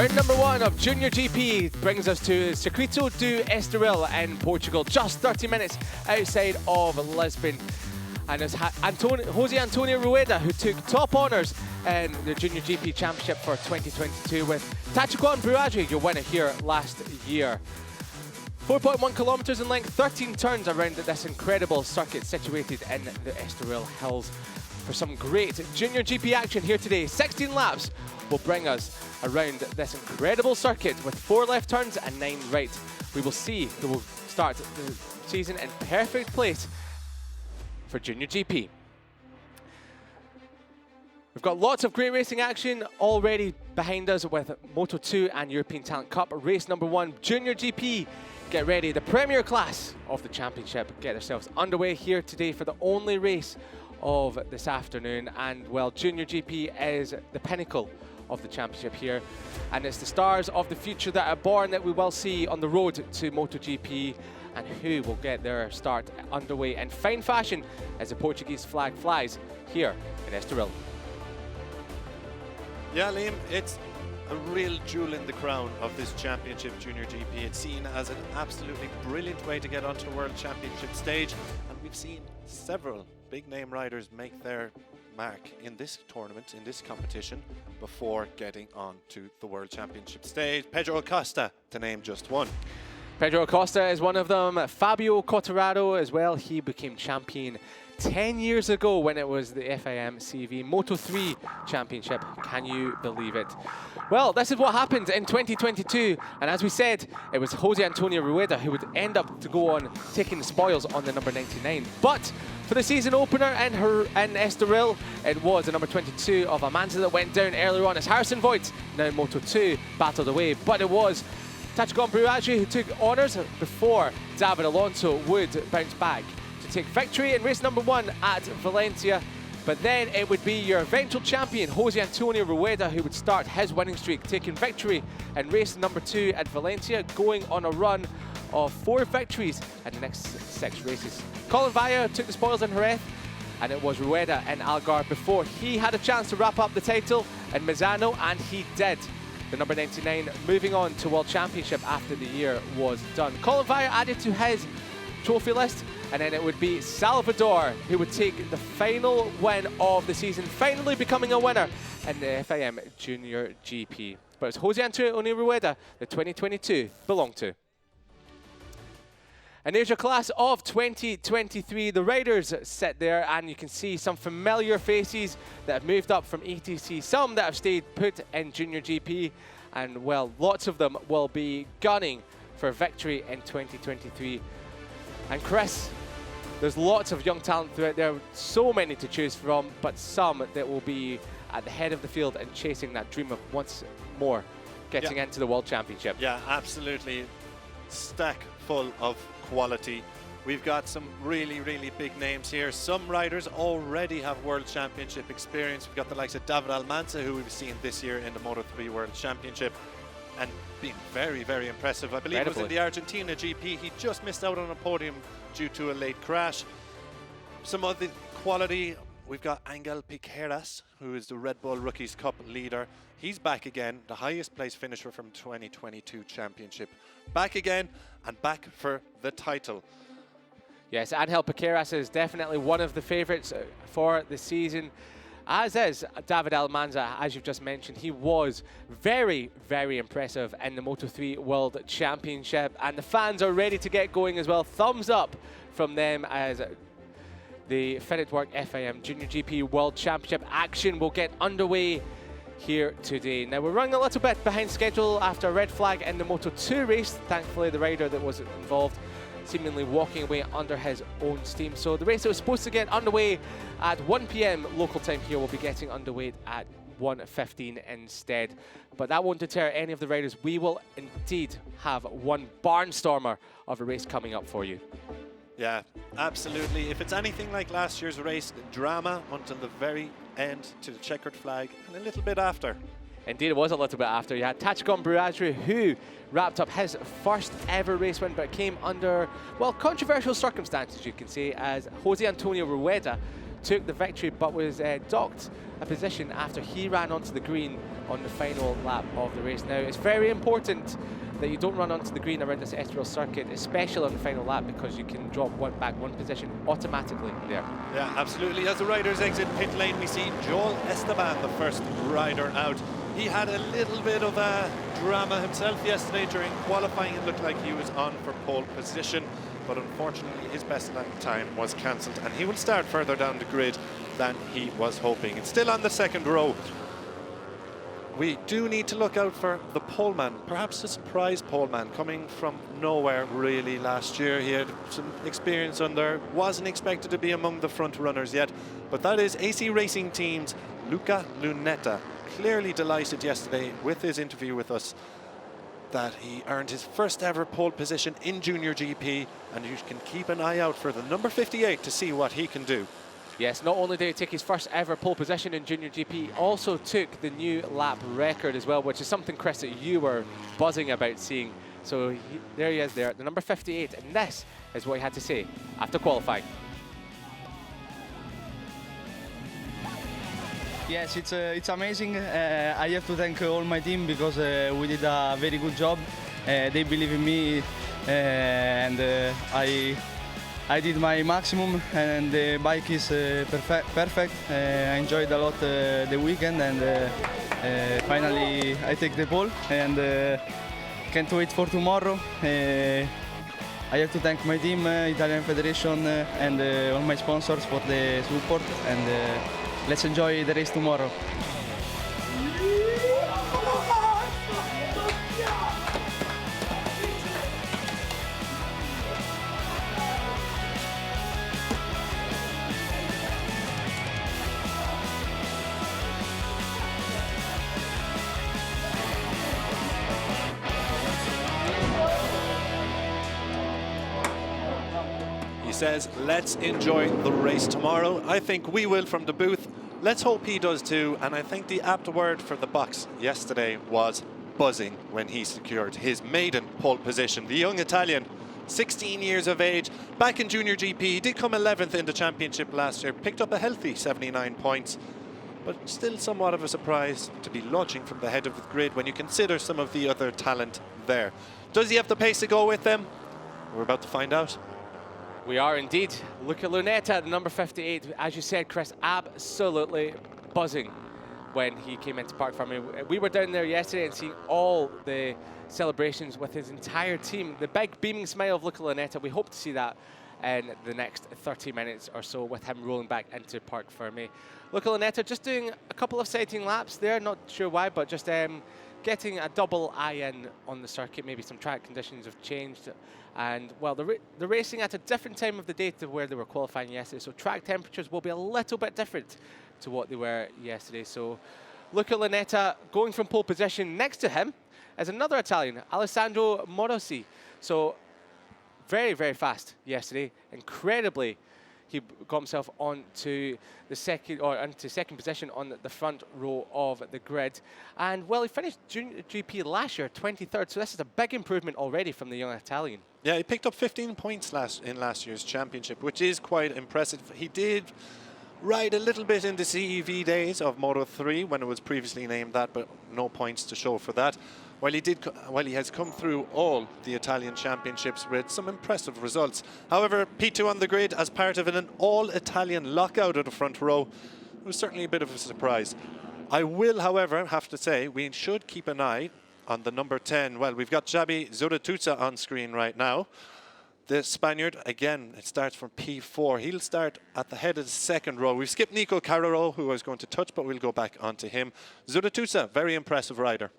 Round number 1 of Junior GP brings us to Circuito do Estoril in Portugal, just 30 minutes outside of Lisbon. And it's Jose Antonio Rueda who took top honours in the Junior GP Championship for 2022 with Tachuan Bruadri, your winner here last year. 4.1 kilometres in length, 13 turns around this incredible circuit situated in the Estoril Hills. For some great Junior GP action here today, 16 laps will bring us around this incredible circuit with 4 left turns and 9 right. We will see who will start the season in perfect place for Junior GP. We've got lots of great racing action already behind us with Moto2 and European Talent Cup. Race number 1, Junior GP. Get ready, the premier class of the championship. Get themselves underway here today for the only race of this afternoon. And well, Junior GP is the pinnacle of the championship here. And it's the stars of the future that are born that we will see on the road to MotoGP, and who will get their start underway in fine fashion as the Portuguese flag flies here in Estoril. Yeah, Liam, it's a real jewel in the crown of this championship, Junior GP. It's seen as an absolutely brilliant way to get onto the World Championship stage, and we've seen several big name riders make their mark in this tournament, in this competition, before getting on to the World Championship stage. Pedro Acosta, to name just one. Pedro Acosta is one of them. Fabio Quartararo as well. He became champion 10 years ago when it was the FIM CV Moto3 Championship. Can you believe it? Well, this is what happened in 2022. And as we said, it was Jose Antonio Rueda who would end up to go on taking the spoils on the number 99. But for the season opener in Estoril, it was the number 22 of Almanza that went down earlier on as Harrison Voigt, now Moto2, battled away. But it was Tachuan Bruadri who took honours before David Alonso would bounce back to take victory in race number 1 at Valencia. But then it would be your eventual champion, Jose Antonio Rueda, who would start his winning streak, taking victory in race number 2 at Valencia, going on a run of 4 victories in the next 6 races. Colin Vaya took the spoils in Jerez, and it was Rueda in Algarve before he had a chance to wrap up the title in Misano, and he did. The number 99 moving on to World Championship after the year was done. Colin Vaya added to his trophy list, and then it would be Salvador who would take the final win of the season, finally becoming a winner in the FIM Junior GP. But it's Jose Antonio Rueda, the 2022 belonged to. And there's your class of 2023. The riders sit there, and you can see some familiar faces that have moved up from ETC, some that have stayed put in Junior GP, and well, lots of them will be gunning for victory in 2023. And Chris, there's lots of young talent throughout there, so many to choose from, but some that will be at the head of the field and chasing that dream of once more getting into the World Championship. Yeah, absolutely. Stack full of quality. We've got some really, really big names here. Some riders already have World Championship experience. We've got the likes of David Almanza, who we've seen this year in the Moto3 World Championship, and being very, very impressive. I believe it was in the Argentina GP. He just missed out on a podium due to a late crash. Some of the quality, we've got Angel Piqueras, who is the Red Bull Rookies Cup leader. He's back again, the highest place finisher from 2022 championship. Back again, and back for the title. Yes, Angel Piqueras is definitely one of the favourites for the season, as is David Almanza, as you've just mentioned. He was very, very impressive in the Moto3 World Championship, and the fans are ready to get going as well. Thumbs up from them as the Finetwork FIM Junior GP World Championship action will get underway here today. Now, we're running a little bit behind schedule after a red flag in the Moto2 race. Thankfully, the rider that was involved seemingly walking away under his own steam. So the race that was supposed to get underway at 1 PM local time here will be getting underway at 1:15 instead. But that won't deter any of the riders. We will indeed have one barnstormer of a race coming up for you. Yeah, absolutely. If it's anything like last year's race, drama until the very end to the checkered flag, and a little bit after. Indeed, it was a little bit after. You had Tachuan Bruadri, who wrapped up his first ever race win, but came under, well, controversial circumstances, you can say, as Jose Antonio Rueda took the victory, but was docked a position after he ran onto the green on the final lap of the race. Now, it's very important that you don't run onto the green around this Estoril circuit, especially on the final lap, because you can drop back one position automatically there. Yeah, absolutely. As the riders exit pit lane, we see Joel Esteban, the first rider out. He had a little bit of a drama himself yesterday during qualifying. It looked like he was on for pole position, but unfortunately his best lap time was cancelled, and he will start further down the grid than he was hoping. It's still on the second row. We do need to look out for the poleman, perhaps a surprise poleman coming from nowhere really last year. He had some experience under, wasn't expected to be among the front runners yet, but that is AC Racing Team's Luca Lunetta. Clearly delighted yesterday with his interview with us that he earned his first ever pole position in Junior GP, and you can keep an eye out for the number 58 to see what he can do. Yes, not only did he take his first ever pole position in Junior GP, he also took the new lap record as well, which is something, Chris, that you were buzzing about seeing. So there he is there, the number 58, and this is what he had to say after qualifying. Yes, it's amazing. I have to thank all my team because we did a very good job. They believe in me, and I did my maximum, and the bike is perfect. I enjoyed a lot the weekend, and finally I take the pole, and can't wait for tomorrow. I have to thank my team, Italian Federation, and all my sponsors for the support, and let's enjoy the race tomorrow. Says, let's enjoy the race tomorrow. I think we will from the booth. Let's hope he does too. And I think the apt word for the box yesterday was buzzing when he secured his maiden pole position. The young Italian, 16 years of age, back in Junior GP. He did come 11th in the championship last year, picked up a healthy 79 points, but still somewhat of a surprise to be launching from the head of the grid when you consider some of the other talent there. Does he have the pace to go with them? We're about to find out. We are indeed. Luca Lunetta, the number 58. As you said, Chris, absolutely buzzing when he came into Park Farm. We were down there yesterday and seeing all the celebrations with his entire team. The big beaming smile of Luca Lunetta. We hope to see that in the next 30 minutes or so with him rolling back into Park Ferme. Luca Lunetta just doing a couple of sighting laps there. Not sure why, but just getting a double eye in on the circuit. Maybe some track conditions have changed. And, well, they're racing at a different time of the day to where they were qualifying yesterday, so track temperatures will be a little bit different to what they were yesterday. So Luca Lunetta going from pole position. Next to him is another Italian, Alessandro Morosi. So very, very fast yesterday. Incredibly, he got himself onto the second position on the front row of the grid. And, well, he finished Junior GP last year, 23rd, so this is a big improvement already from the young Italian. Yeah, he picked up 15 points in last year's championship, which is quite impressive. He did ride a little bit in the CEV days of Moto 3 when it was previously named that, but no points to show for that. While he has come through all the Italian championships with some impressive results. However, P2 on the grid as part of an all-Italian lockout of the front row, it was certainly a bit of a surprise. I will, however, have to say we should keep an eye on the number 10. Well, we've got Xabi Zurutuza on screen right now. The Spaniard, again, it starts from P4. He'll start at the head of the second row. We've skipped Nico Carrero, who I was going to touch, but we'll go back onto him. Zurutuza, very impressive rider.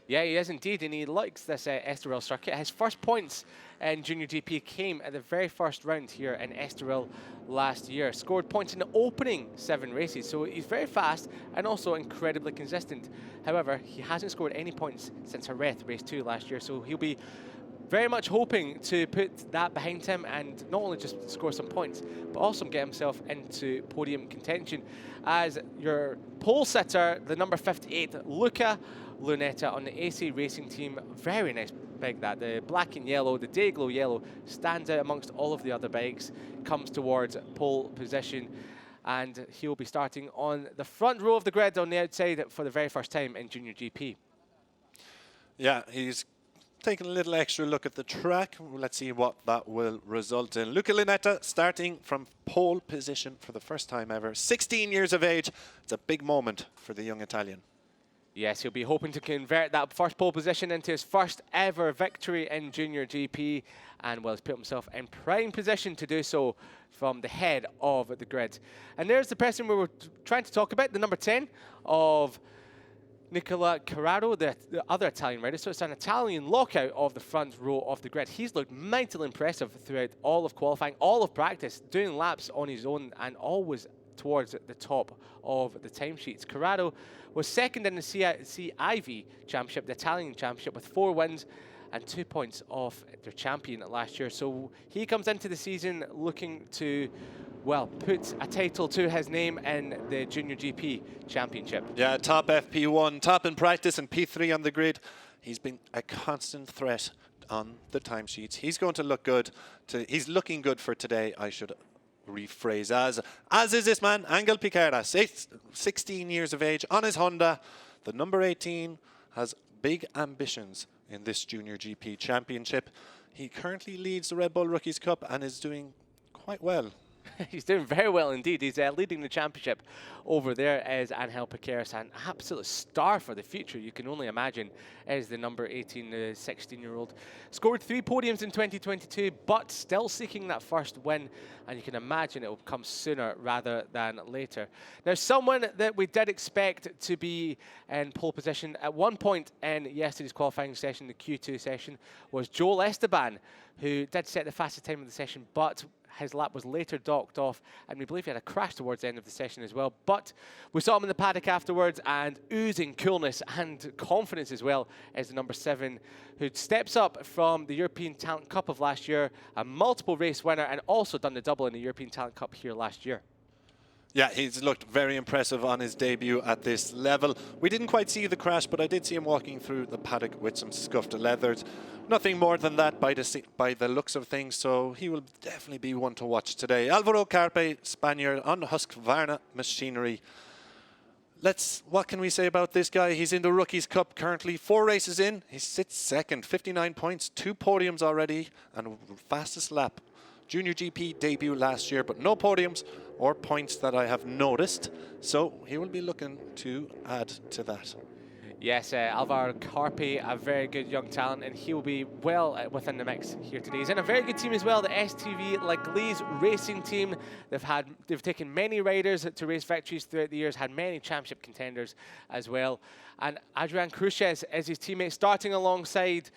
Yeah, he is indeed, and he likes this Estoril circuit. His first points in Junior GP came at the very first round here in Estoril last year. Scored points in the opening 7 races, so he's very fast and also incredibly consistent. However, he hasn't scored any points since Jerez race 2 last year, so he'll be very much hoping to put that behind him and not only just score some points, but also get himself into podium contention. As your pole sitter, the number 58, Luca Lunetta on the AC Racing Team. Very nice bike that. The black and yellow, the day glow yellow, stands out amongst all of the other bikes, comes towards pole position. and he'll be starting on the front row of the grid on the outside for the very first time in Junior GP. Yeah, he's taking a little extra look at the track. Let's see what that will result in. Luca Linetta starting from pole position for the first time ever. 16 years of age. It's a big moment for the young Italian. Yes, he'll be hoping to convert that first pole position into his first ever victory in Junior GP, and will put himself in prime position to do so from the head of the grid. And there's the person we were trying to talk about, the number 10 of Nicola Carraro, the other Italian rider. So it's an Italian lockout of the front row of the grid. He's looked mightily impressive throughout all of qualifying, all of practice, doing laps on his own and always towards the top of the timesheets. Carraro was second in the CIV Championship, the Italian Championship, with 4 wins and 2 points off their champion last year. So he comes into the season looking to, well, put a title to his name in the Junior GP Championship. Yeah, top FP1, top in practice and P3 on the grid. He's been a constant threat on the timesheets. He's going to look good. He's looking good for today, I should rephrase, as is this man, Angel Piquera, 16 years of age, on his Honda. The number 18 has big ambitions in this Junior GP Championship. He currently leads the Red Bull Rookies Cup and is doing quite well. He's doing very well indeed. He's leading the championship over there as Angel Piqueras, an absolute star for the future, you can only imagine, as the number 18, the 16-year-old. Scored 3 podiums in 2022, but still seeking that first win, and you can imagine it will come sooner rather than later. Now, someone that we did expect to be in pole position at one point in yesterday's qualifying session, the Q2 session, was Joel Esteban, who did set the fastest time of the session, but his lap was later docked off, and we believe he had a crash towards the end of the session as well. But we saw him in the paddock afterwards, and oozing coolness and confidence as well as the number 7, who steps up from the European Talent Cup of last year, a multiple race winner, and also done the double in the European Talent Cup here last year. Yeah, he's looked very impressive on his debut at this level. We didn't quite see the crash, but I did see him walking through the paddock with some scuffed leathers. Nothing more than that by the looks of things, so he will definitely be one to watch today. Alvaro Carpe, Spaniard, on Husqvarna machinery. What can we say about this guy? He's in the Rookies Cup currently, 4 races in. He sits second, 59 points, 2 podiums already, and fastest lap. Junior GP debut last year, but no podiums or points that I have noticed. So he will be looking to add to that. Yes, Alvaro Carpe, a very good young talent, and he will be well within the mix here today. He's in a very good team as well, the STV Leglise racing team. They've taken many riders to race victories throughout the years, had many championship contenders as well. And Adrian Cruces is his teammate, starting alongside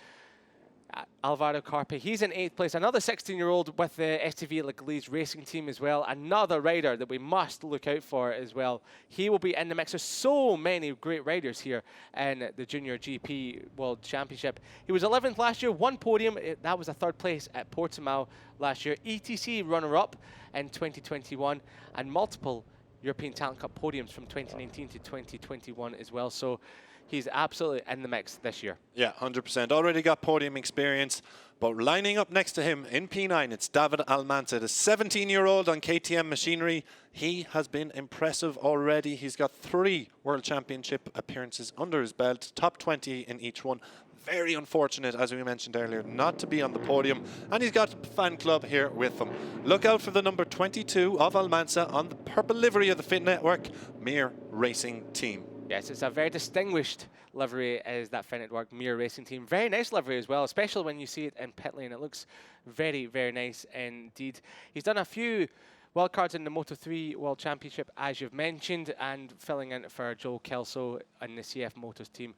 Alvaro Carpe. He's in 8th place, another 16-year-old with the STV Leglise racing team as well, another rider that we must look out for as well. He will be in the mix. There's so many great riders here in the Junior GP World Championship. He was 11th last year, 1 podium. That was a 3rd place at Portimao last year. ETC runner-up in 2021, and multiple European Talent Cup podiums from 2019 to 2021 as well. So he's absolutely in the mix this year. Yeah, 100%. Already got podium experience. But lining up next to him in P9, it's David Almanza, the 17-year-old on KTM machinery. He has been impressive already. He's got 3 World Championship appearances under his belt, top 20 in each one. Very unfortunate, as we mentioned earlier, not to be on the podium. And he's got a fan club here with him. Look out for the number 22 of Almanza on the purple livery of the Finetwork Mir Racing Team. Yes, it's a very distinguished livery as that Finetwork Mir Racing Team. Very nice livery as well, especially when you see it in pit lane. It looks very, very nice indeed. He's done a few wildcards in the Moto3 World Championship, as you've mentioned, and filling in for Joel Kelso in the CF Motors team.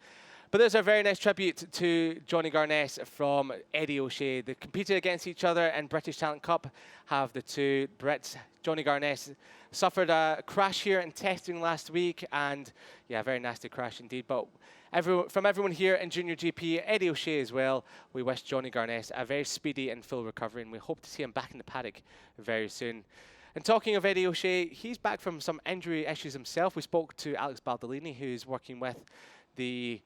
But there's a very nice tribute to Johnny Garness from Eddie O'Shea. They competed against each other in British Talent Cup, have the 2 Brits. Johnny Garness suffered a crash here in testing last week, and yeah, very nasty crash indeed. But from everyone here in Junior GP, Eddie O'Shea as well, we wish Johnny Garness a very speedy and full recovery, and we hope to see him back in the paddock very soon. And talking of Eddie O'Shea, he's back from some injury issues himself. We spoke to Alex Baldellini, who's working with the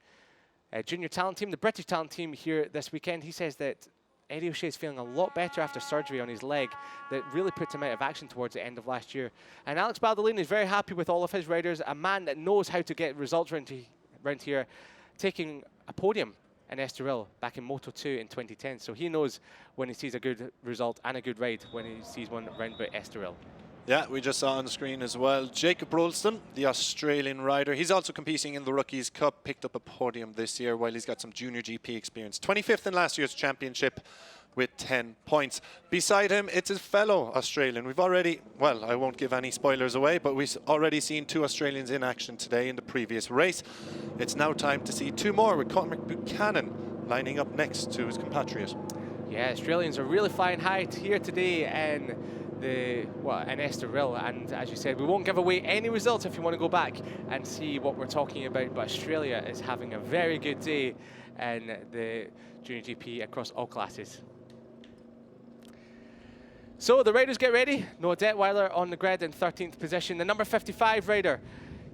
junior talent team, the British talent team here this weekend. He says that Eddie O'Shea's feeling a lot better after surgery on his leg that really put him out of action towards the end of last year. And Alex Baldolini is very happy with all of his riders, a man that knows how to get results around here, taking a podium in Estoril back in Moto2 in 2010. So he knows when he sees a good result and a good ride when he sees one round about Estoril. Yeah, we just saw on the screen as well, Jacob Rolston, the Australian rider. He's also competing in the Rookies Cup, picked up a podium this year while he's got some Junior GP experience. 25th in last year's championship with 10 points. Beside him, it's his fellow Australian. We've already, well, I won't give any spoilers away, but we've already seen 2 Australians in action today in the previous race. It's now time to see 2 more, with Cormac Buchanan lining up next to his compatriot. Yeah, Australians are really flying high here today in Estoril, and as you said, we won't give away any results if you want to go back and see what we're talking about, but Australia is having a very good day in the Junior GP across all classes. So the riders get ready. Noah Detweiler on the grid in 13th position. The number 55 rider,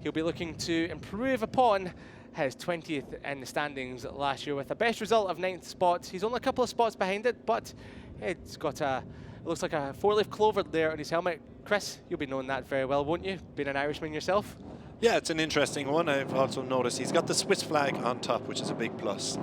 he'll be looking to improve upon his 20th in the standings last year with a best result of 9th spot. He's only a couple of spots behind it, but it's got it looks like a 4-leaf clover there on his helmet. Chris, you'll be knowing that very well, won't you? Being an Irishman yourself. Yeah, it's an interesting one. I've also noticed he's got the Swiss flag on top, which is a big plus.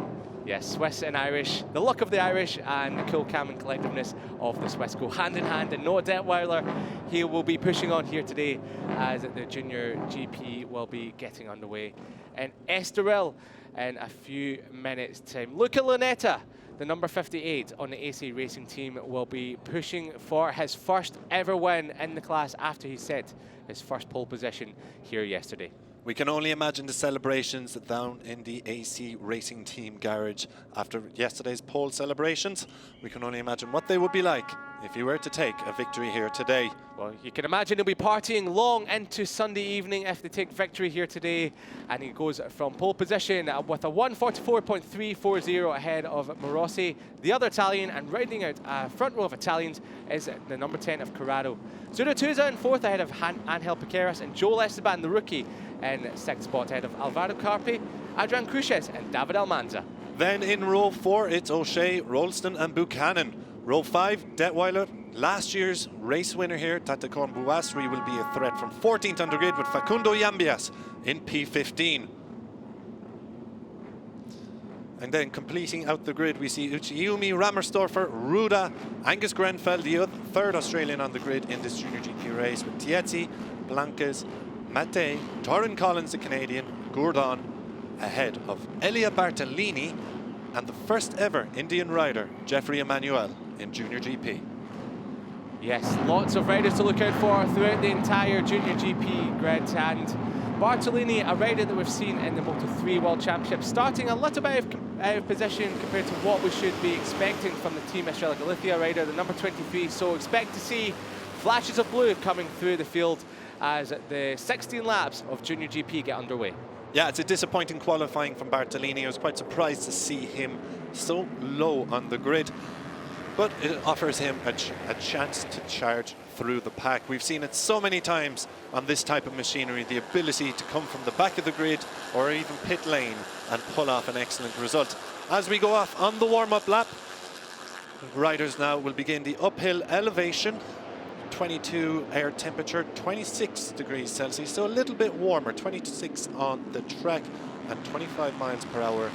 Yes, Swiss and Irish. The look of the Irish and the cool, calm and collectiveness of the Swiss go hand in hand. And Noah Detweiler, he will be pushing on here today as the Junior GP will be getting underway in Estoril in a few minutes' time. Luca Lunetta, the number 58 on the AC Racing team, will be pushing for his first ever win in the class after he set his first pole position here yesterday. We can only imagine the celebrations down in the AC Racing Team garage after yesterday's pole celebrations. We can only imagine what they would be like if he were to take a victory here today. Well, you can imagine he'll be partying long into Sunday evening if they take victory here today. And he goes from pole position with a 1:44.340 ahead of Morossi, the other Italian, and rounding out a front row of Italians is the number 10 of Corrado. Zurutuza in 4th ahead of Angel Piqueras, and Joel Esteban, the rookie, in 6th spot ahead of Alvaro Carpi, Adrian Cruces and David Almanza. Then in row 4, it's O'Shea, Rolston and Buchanan. Row 5, Detweiler, last year's race winner here, Tatakon Buasri, will be a threat from 14th on the grid with Facundo Yambias in P15. And then completing out the grid, we see Uchiumi, Rammersdorfer, Ruda, Angus Grenfell, the third Australian on the grid in this Junior GP race, with Tiezzi, Blancas, Mate, Torrin Collins, the Canadian, Gourdon, ahead of Elia Bartolini and the first ever Indian rider, Jeffrey Emmanuel, in Junior GP. Yes, lots of riders to look out for throughout the entire Junior GP grid, and Bartolini, a rider that we've seen in the Moto3 World Championship, starting a little bit out of position compared to what we should be expecting from the Team Estrella Galicia rider, the number 23, so expect to see flashes of blue coming through the field as the 16 laps of Junior GP get underway. Yeah, it's a disappointing qualifying from Bartolini. I was quite surprised to see him so low on the grid, but it offers him a chance to charge through the pack. We've seen it so many times on this type of machinery, the ability to come from the back of the grid or even pit lane and pull off an excellent result. As we go off on the warm-up lap, riders now will begin the uphill elevation. 22 air temperature, 26 degrees Celsius, so a little bit warmer, 26 on the track and 25 miles per hour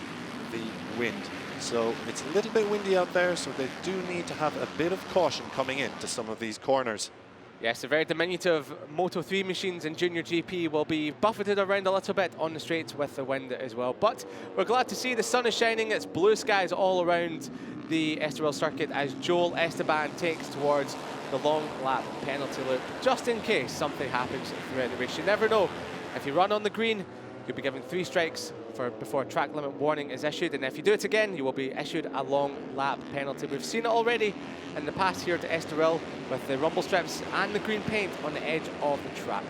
the wind. So it's a little bit windy out there, so they do need to have a bit of caution coming into some of these corners. Yes, the very diminutive Moto3 machines in Junior GP will be buffeted around a little bit on the straights with the wind as well. But we're glad to see the sun is shining. It's blue skies all around the Estoril circuit as Joel Esteban takes towards the long lap penalty loop, just in case something happens throughout the race. You never know. If you run on the green, you'll be given 3 strikes before a track limit warning is issued, and if you do it again, you will be issued a long lap penalty. We've seen it already in the past here to Estoril with the rumble strips and the green paint on the edge of the track.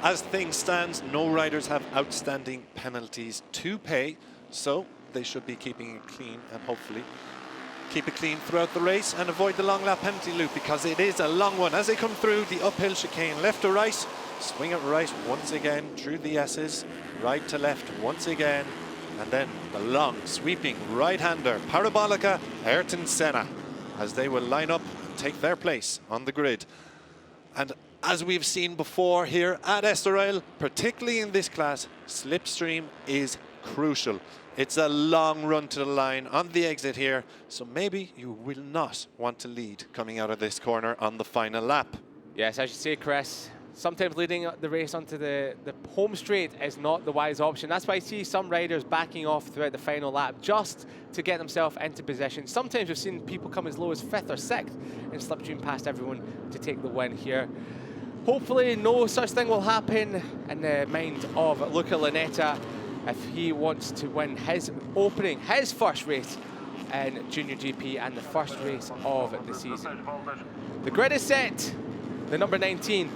As things stand, no riders have outstanding penalties to pay, so they should be keeping it clean and hopefully keep it clean throughout the race and avoid the long lap penalty loop, because it is a long one. As they come through the uphill chicane, left to right, swing it right once again through the S's, right to left once again, And then the long, sweeping right-hander, Parabolica, Ayrton Senna, as they will line up and take their place on the grid. And as we've seen before here at Estoril, particularly in this class, slipstream is crucial. It's a long run to the line on the exit here, so maybe you will not want to lead coming out of this corner on the final lap. Yes, as you say, Chris, sometimes leading the race onto the home straight is not the wise option. That's why I see some riders backing off throughout the final lap just to get themselves into position. Sometimes we've seen people come as low as 5th or 6th and slipstream past everyone to take the win here. Hopefully no such thing will happen in the mind of Luca Lunetta if he wants to win his first race in Junior GP and the first race of the season. The grid is set. The number 19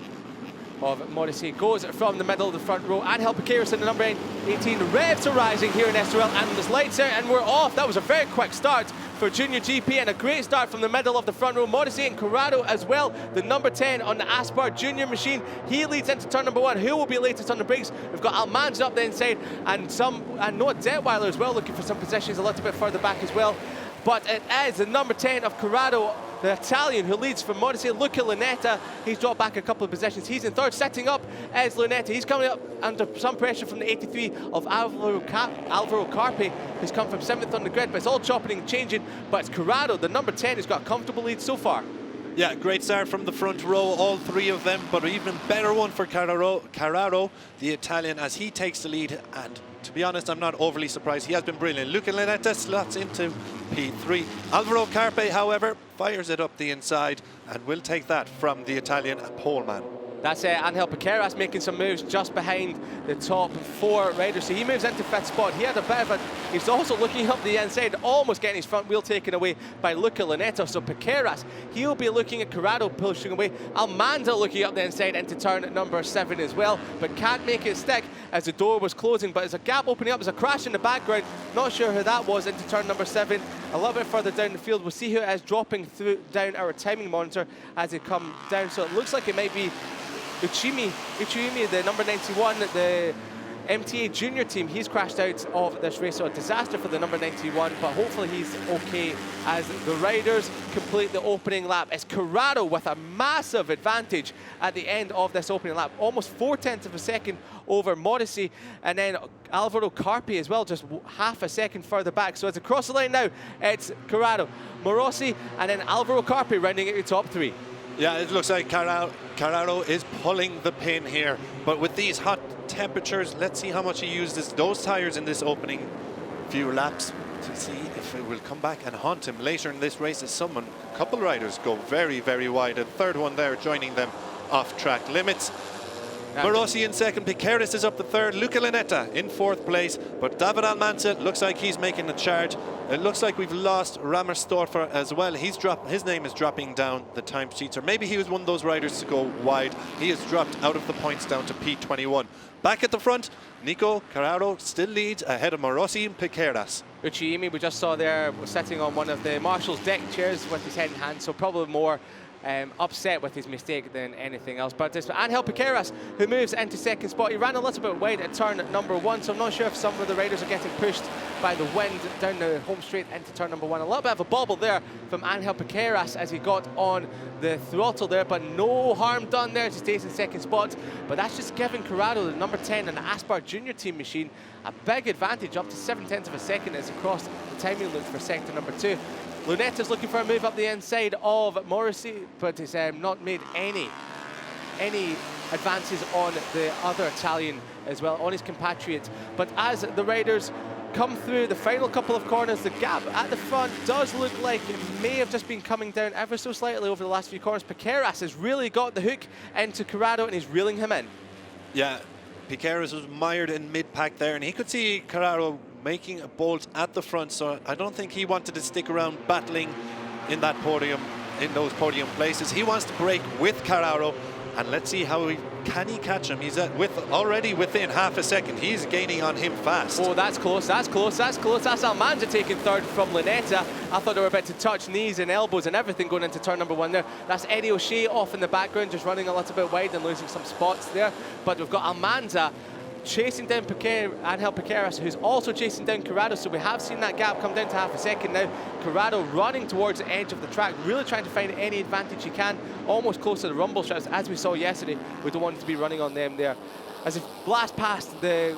of Morrissey goes from the middle of the front row. Angel Piqueras in the number 18. Revs are rising here in Estoril, and there's lights out and we're off. That was a very quick start for Junior GP and a great start from the middle of the front row. Morrissey and Corrado as well. The number 10 on the Aspar Junior machine. He leads into turn number 1. Who will be latest on the brakes? We've got Almanza up the inside and Noah Detweiler as well, looking for some positions a little bit further back as well. But it is the number 10 of Corrado, the Italian, who leads from Morrissey. Luca Lunetta, he's dropped back a couple of positions. He's in 3rd. Setting up is Lunetta. He's coming up under some pressure from the 83 of Alvaro Carpe, who's come from 7th on the grid, but it's all chopping and changing. But it's Corrado, the number 10, who's got a comfortable lead so far. Yeah, great start from the front row, all 3 of them, but an even better one for Carraro, the Italian, as he takes the lead. And to be honest, I'm not overly surprised. He has been brilliant. Luca Lunetta slots into P3. Alvaro Carpe, however, fires it up the inside and will take that from the Italian poleman. That's Angel Piqueras making some moves just behind the top 4 riders. So he moves into 5th spot. He had a bit of a... He's also looking up the inside, almost getting his front wheel taken away by Luca Lunetta. So Piqueras, he'll be looking at Corrado pushing away. Almanza looking up the inside into turn number 7 as well, but can't make it stick as the door was closing. But there's a gap opening up. There's a crash in the background. Not sure who that was into turn number 7. A little bit further down the field. We'll see who it is dropping down our timing monitor as they come down. So it looks like it might be Uchimi, the number 91, the MTA junior team. He's crashed out of this race, so a disaster for the number 91, but hopefully he's okay as the riders complete the opening lap. It's Corrado with a massive advantage at the end of this opening lap, almost 0.4 of a second over Morrissey, and then Alvaro Carpe as well, just half a second further back. So it's across the line now. It's Corrado, Morossi, and then Alvaro Carpe rounding at the top 3. Yeah, it looks like Carraro is pulling the pin here. But with these hot temperatures, let's see how much he uses those tyres in this opening few laps to see if it will come back and haunt him later in this race, as a couple riders go very, very wide. And 3rd one there joining them off track limits. Morossi in 2nd, Piqueras is up the 3rd, Luca Lunetta in 4th place, but David Almanza looks like he's making a charge. It looks like we've lost Rammersdorfer as well. His name is dropping down the time sheets, or maybe he was one of those riders to go wide. He has dropped out of the points down to P21. Back at the front, Nico Carraro still leads ahead of Morossi and Piqueras. Uchimi, we just saw there, was sitting on one of the Marshall's deck chairs with his head in hand, so probably more upset with his mistake than anything else. But it's Angel Piqueras who moves into 2nd spot. He ran a little bit wide at turn number 1, so I'm not sure if some of the riders are getting pushed by the wind down the home straight into turn number 1. A little bit of a bobble there from Angel Piqueras as he got on the throttle there, but no harm done there. He stays in 2nd spot. But that's just giving Corrado, the number 10 and the Aspar Junior team machine, a big advantage, up to 0.7 of a second as he crossed the timing loop for sector number 2. Lunetta's looking for a move up the inside of Morrissey, but he's not made any advances on the other Italian as well, on his compatriot. But as the riders come through the final couple of corners, the gap at the front does look like it may have just been coming down ever so slightly over the last few corners. Piqueras has really got the hook into Corrado and he's reeling him in. Yeah, Piqueras was mired in mid-pack there, and he could see Corrado making a bolt at the front, so I don't think he wanted to stick around battling in that podium, in those podium places. He wants to break with Corrado, and let's see how can he catch him. He's already within half a second. He's gaining on him fast. Oh, that's close, that's close, that's close. That's Almanza taking 3rd from Lunetta. I thought they were about to touch knees and elbows and everything going into turn number 1 there. That's Eddie O'Shea off in the background, just running a little bit wide and losing some spots there. But we've got Almanza chasing down Angel Piqueras, who's also chasing down Corrado. So we have seen that gap come down to half a second now. Corrado running towards the edge of the track, really trying to find any advantage he can, almost close to the rumble strips, as we saw yesterday. We don't want to be running on them there. As he blasts past the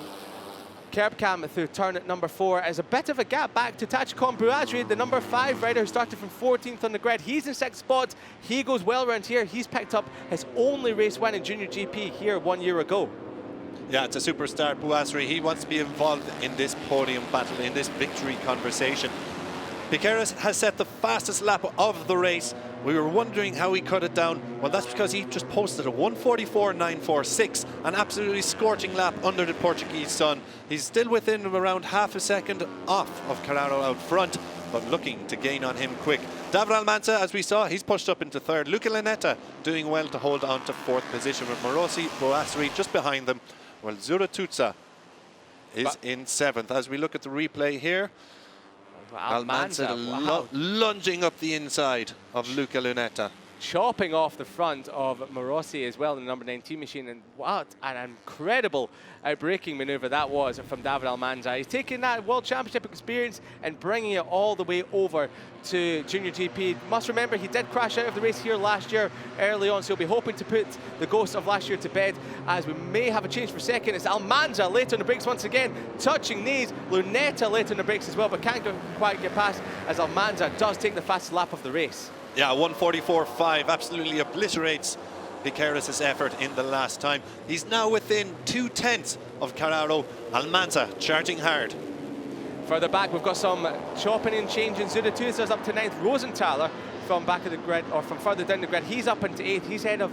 curb cam through turn at number 4, as a bit of a gap back to Tachikon Bouadri, the number 5 rider who started from 14th on the grid. He's in 6th spot. He goes well around here. He's picked up his only race win in Junior GP here 1 year ago. Yeah, it's a superstar, Bouadri. He wants to be involved in this podium battle, in this victory conversation. Piqueras has set the fastest lap of the race. We were wondering how he cut it down. Well, that's because he just posted a 1:44.946, an absolutely scorching lap under the Portuguese sun. He's still within around half a second off of Corrado out front, but looking to gain on him quick. David Almanza, as we saw, he's pushed up into 3rd. Luca Lanetta doing well to hold on to 4th position, with Morosi Bouadri just behind them. Well, Zuratutsa is in 7th. As we look at the replay here, Almanza lunging up the inside of Luca Lunetta. Chopping off the front of Morosi as well in the number 19 machine, and what an incredible outbreaking maneuver that was from David Almanza. He's taking that World Championship experience and bringing it all the way over to Junior GP. Must remember, he did crash out of the race here last year early on, so he'll be hoping to put the ghost of last year to bed, as we may have a change for second. It's Almanza late on the brakes once again, touching knees. Lunetta late on the brakes as well, but can't quite get past, as Almanza does take the fastest lap of the race. Yeah, 1:44.5 absolutely obliterates Piqueras' effort in the last time. He's now within 2/10 of Corrado. Almanza charging hard. Further back, we've got some chopping and changing. Zuratutsa's up to 9th. Rosenthaler from back of the grid, or from further down the grid, he's up into 8th. He's ahead of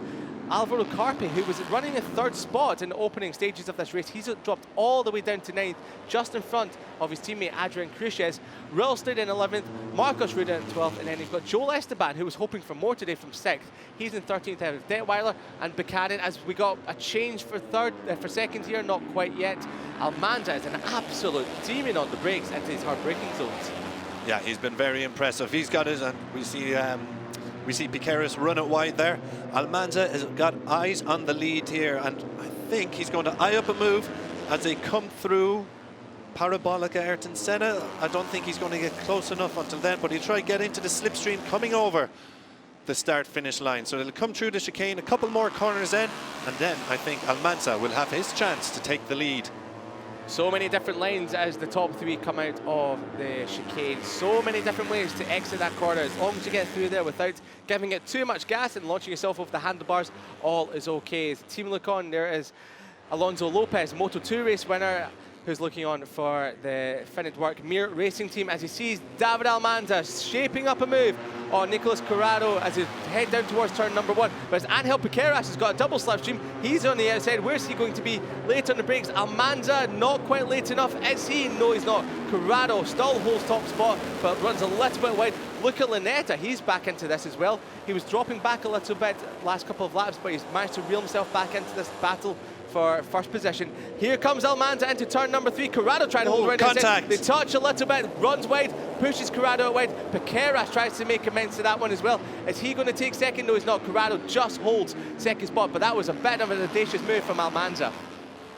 Alvaro Carpe, who was running in 3rd spot in the opening stages of this race. He's dropped all the way down to 9th, just in front of his teammate Adrian Cruces. Rilstead in 11th, Marcos Ruda in 12th, and then he's got Joel Esteban, who was hoping for more today, from 6th. He's in 13th ahead of Detweiler and Buchanan, as we got a change for second here, not quite yet. Almanza is an absolute demon on the brakes into his hard braking zones. Yeah, he's been very impressive. He's got it, and we see Piqueras run it wide there. Almanza has got eyes on the lead here, and I think he's going to eye up a move as they come through Parabolica Ayrton Senna. I don't think he's going to get close enough until then, but he'll try to get into the slipstream coming over the start-finish line. So it'll come through the chicane, a couple more corners in, and then I think Almanza will have his chance to take the lead. So many different lines as the top 3 come out of the chicane. So many different ways to exit that corner. As long as you get through there without giving it too much gas and launching yourself over the handlebars, all is okay. As team look on, there is Alonso Lopez, Moto2 race winner, who's looking on for the Finetwork Mir Racing team, as he sees David Almanza shaping up a move on Nicolas Corrado as he head down towards turn number 1. But as Angel Piqueras has got a double slipstream, he's on the outside. Where's he going to be late on the brakes? Almanza not quite late enough. Is he? No, he's not. Corrado still holds top spot, but runs a little bit wide. Look at Lunetta, he's back into this as well. He was dropping back a little bit last couple of laps, but he's managed to reel himself back into this battle for first position. Here comes Almanza into turn number 3. Corrado trying to hold around contact. They touch a little bit, runs wide, pushes Corrado out wide. Piqueras tries to make amends to that one as well. Is he going to take second? No, he's not. Corrado just holds second spot, but that was a bit of an audacious move from Almanza.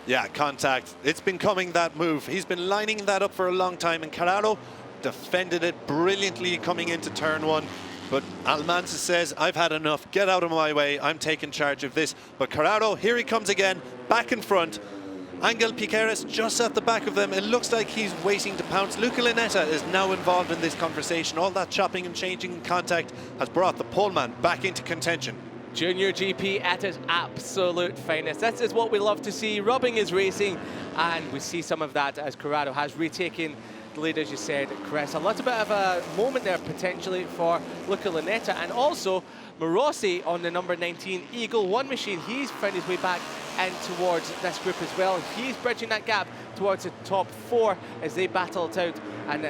Yeah, contact. It's been coming, that move. He's been lining that up for a long time, and Corrado defended it brilliantly coming into turn 1. But Almanza says, I've had enough, get out of my way, I'm taking charge of this. But Corrado, here he comes again, back in front. Angel Piqueras just at the back of them. It looks like he's waiting to pounce. Luca Lunetta is now involved in this conversation. All that chopping and changing in contact has brought the poleman back into contention. Junior GP at its absolute finest. This is what we love to see. Rubbing is racing, and we see some of that as Corrado has retaken the lead, as you said, Chris. A little bit of a moment there potentially for Luca Lunetta, and also Morosi on the number 19 Eagle 1 machine. He's found his way back in towards this group as well. He's bridging that gap towards the top 4 as they battle it out and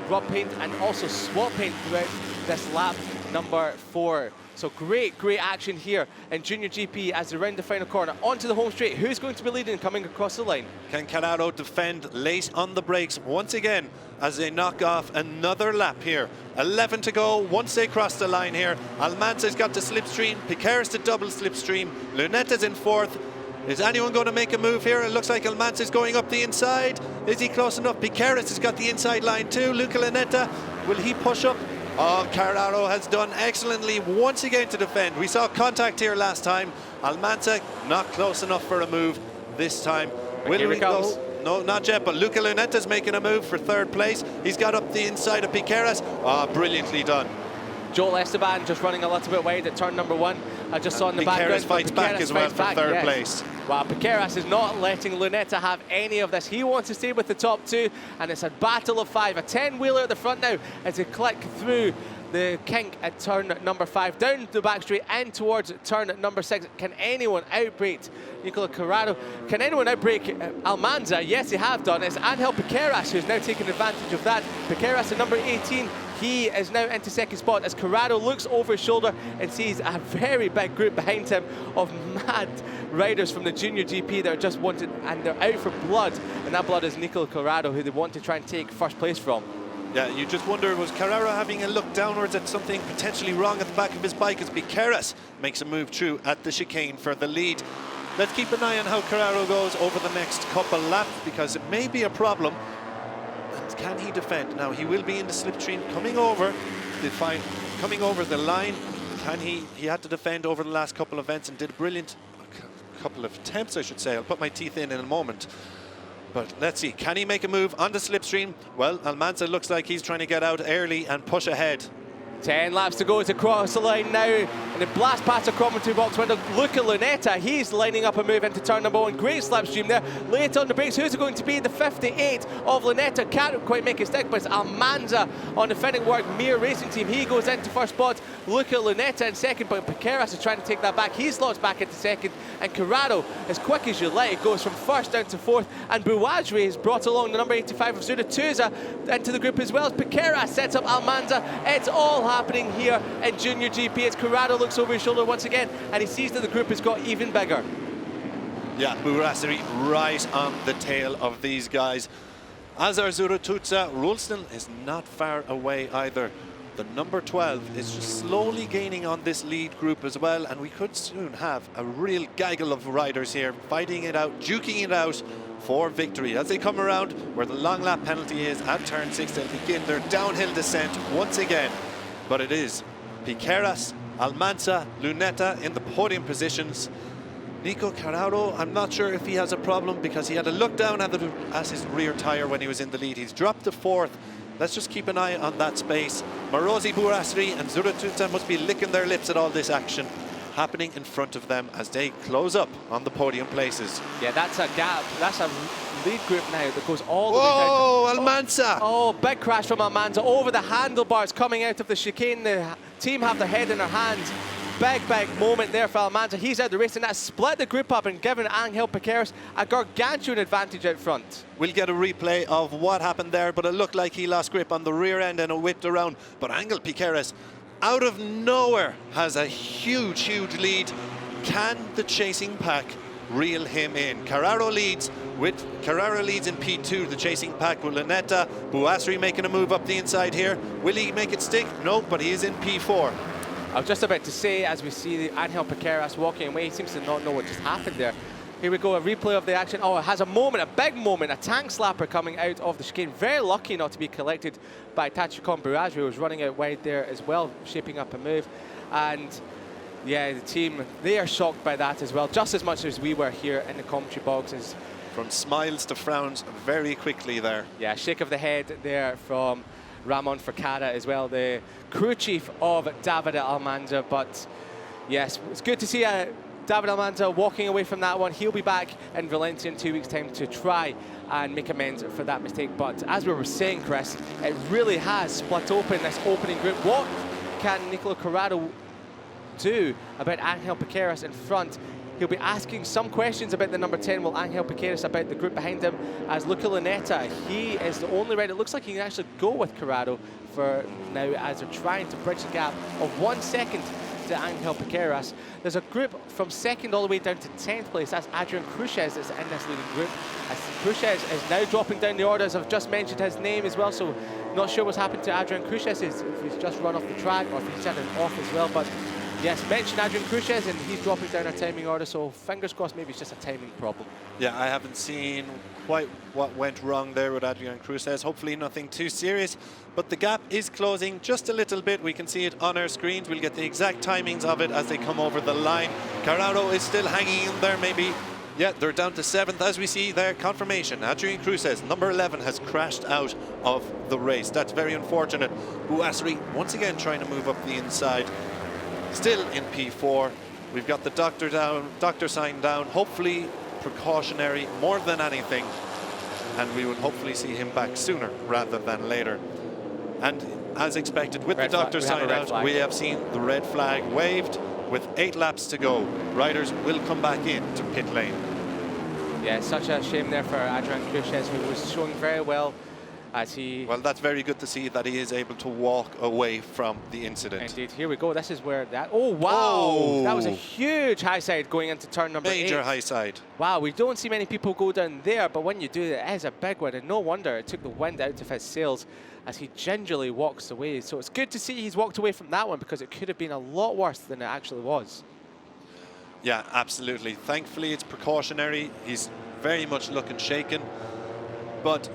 rub paint and also swap paint throughout this lap number 4. So great action here in Junior GP as they round the final corner onto the home straight. Who's going to be leading coming across the line? Can Corrado defend late on the brakes once again as they knock off another lap here? 11 to go once they cross the line here. Almanza's got the slipstream, Piqueras the double slipstream, Lunetta's in 4th, Is anyone going to make a move here? It looks like Almanza is going up the inside. Is he close enough? Piqueras has got the inside line too. Luca Lunetta, will he push up? Oh, Carraro has done excellently once again to defend. We saw contact here last time. Almanza not close enough for a move this time. Will we go? No, not yet, but Luca Lunetta's making a move for third place. He's got up the inside of Piqueras. Oh, brilliantly done. Joel Esteban just running a little bit wide at turn number 1. I just saw in the background. Piqueras fights back as well for third place. Wow, Piqueras is not letting Lunetta have any of this. He wants to stay with the top 2, and it's a battle of 5. A 10-wheeler at the front now as they click through the kink at turn number 5, down the back straight and towards turn number 6. Can anyone outbrake Nicola Carraro? Can anyone outbrake Almanza? Yes, they have done. It's Angel Piqueras who's now taking advantage of that. Piqueras at number 18. He is now into second spot as Carraro looks over his shoulder and sees a very big group behind him of mad riders from the Junior GP that are just wanted, and they're out for blood, and that blood is Nicola Carraro, who they want to try and take first place from. Yeah, you just wonder, was Carraro having a look downwards at something potentially wrong at the back of his bike as Piqueras makes a move through at the chicane for the lead. Let's keep an eye on how Carraro goes over the next couple laps, because it may be a problem. And can he defend? Now, he will be in the slipstream coming over the line. Can he had to defend over the last couple of events and did a brilliant couple of attempts, I should say. I'll put my teeth in a moment. But let's see, can he make a move on the slipstream? Well, Almanza looks like he's trying to get out early and push ahead. 10 laps to go to cross the line now, and the blast past a commentary box window. Luca Lunetta, he's lining up a move into turn number 1. Great slipstream there. Late on the brakes, who's it going to be? The 58 of Lunetta can't quite make it stick, but it's Almanza on the Finetwork Mir Racing Team. He goes into first spot. Luca Lunetta in second, but Piqueras is trying to take that back. He slots back into second, and Carraro, as quick as you like, goes from first down to fourth, and Bouadri has brought along the number 85 of Zuratouza into the group as well. As Piqueras sets up Almanza. It's all happening here in Junior GP as Carraro looks over his shoulder once again, and he sees that the group has got even bigger. Yeah, Bouadri right on the tail of these guys. Azar Zuratouza, Rolston is not far away either. The number 12 is just slowly gaining on this lead group as well, and we could soon have a real gaggle of riders here fighting it out, duking it out for victory. As they come around where the long lap penalty is at turn 6, they'll begin their downhill descent once again. But it is Piqueras, Almanza, Lunetta in the podium positions. Nico Carraro, I'm not sure if he has a problem because he had a look down at his rear tyre when he was in the lead. He's dropped to fourth. Let's just keep an eye on that space. Marozi, Bouadri and Zuratouza must be licking their lips at all this action happening in front of them as they close up on the podium places. Yeah, that's a gap. That's a lead group now that goes all the way down. Oh, Almanza! Oh, big crash from Almanza over the handlebars coming out of the chicane. The team have their head in their hands. Big moment there for Almanza. He's out the race, and that split the group up and given Angel Piqueras a gargantuan advantage out front. We'll get a replay of what happened there, but it looked like he lost grip on the rear end and it whipped around. But Angel Piqueras, out of nowhere, has a huge lead. Can the chasing pack reel him in? Carraro leads in P2, the chasing pack with Lunetta. Bouadri making a move up the inside here. Will he make it stick? No, but he is in P4. I was just about to say, as we see Angel Piqueras walking away, he seems to not know what just happened there. Here we go, a replay of the action. Oh, it has a moment, a big moment, a tank slapper coming out of the chicane. Very lucky not to be collected by Tachikon Bouadri, who was running out wide there as well, shaping up a move. And yeah, the team, they are shocked by that as well, just as much as we were here in the commentary boxes. From smiles to frowns very quickly there. Yeah, shake of the head there from Ramon Forcada as well, the crew chief of David Almanza. But yes, it's good to see David Almanza walking away from that one. He'll be back in Valencia in 2 weeks' time to try and make amends for that mistake. But as we were saying, Chris, it really has split open this opening group. What can Nicola Carraro do about Angel Piqueras in front? He'll be asking some questions about the number 10, will Angel Piqueras about the group behind him, as Luca Lunetta, he is the only rider. It looks like he can actually go with Carraro for now as they're trying to bridge the gap of 1 second to Angel Piqueras. There's a group from 2nd all the way down to 10th place. That's Adrian Cruces that's in this leading group. As Cruces is now dropping down the orders. I've just mentioned his name as well, so not sure what's happened to Adrian Cruces, if he's just run off the track or if he's had it off as well. But Yes, mentioned Adrian Cruces, and he's dropping down our timing order, so fingers crossed maybe it's just a timing problem. Yeah, I haven't seen quite what went wrong there with Adrian Cruces. Hopefully nothing too serious, but the gap is closing just a little bit. We can see it on our screens. We'll get the exact timings of it as they come over the line. Carraro is still hanging in there, maybe. Yeah, they're down to 7th as we see their confirmation. Adrian Cruces, number 11, has crashed out of the race. That's very unfortunate. Estoril once again trying to move up the inside. Still in P4. We've got the doctor sign down, hopefully precautionary more than anything. And we will hopefully see him back sooner rather than later. And as expected, with the doctor sign out, we have seen the red flag waved. With 8 laps to go, riders will come back into pit lane. Yeah, such a shame there for Adrian Cruces, who was showing very well as he... Well, that's very good to see that he is able to walk away from the incident. Indeed. Here we go. This is where that... Oh, wow! Oh. That was a huge high side going into turn number 8. Major high side. Wow, we don't see many people go down there, but when you do, it is a big one, and no wonder it took the wind out of his sails as he gingerly walks away. So it's good to see he's walked away from that one, because it could have been a lot worse than it actually was. Yeah, absolutely. Thankfully, it's precautionary. He's very much looking shaken, but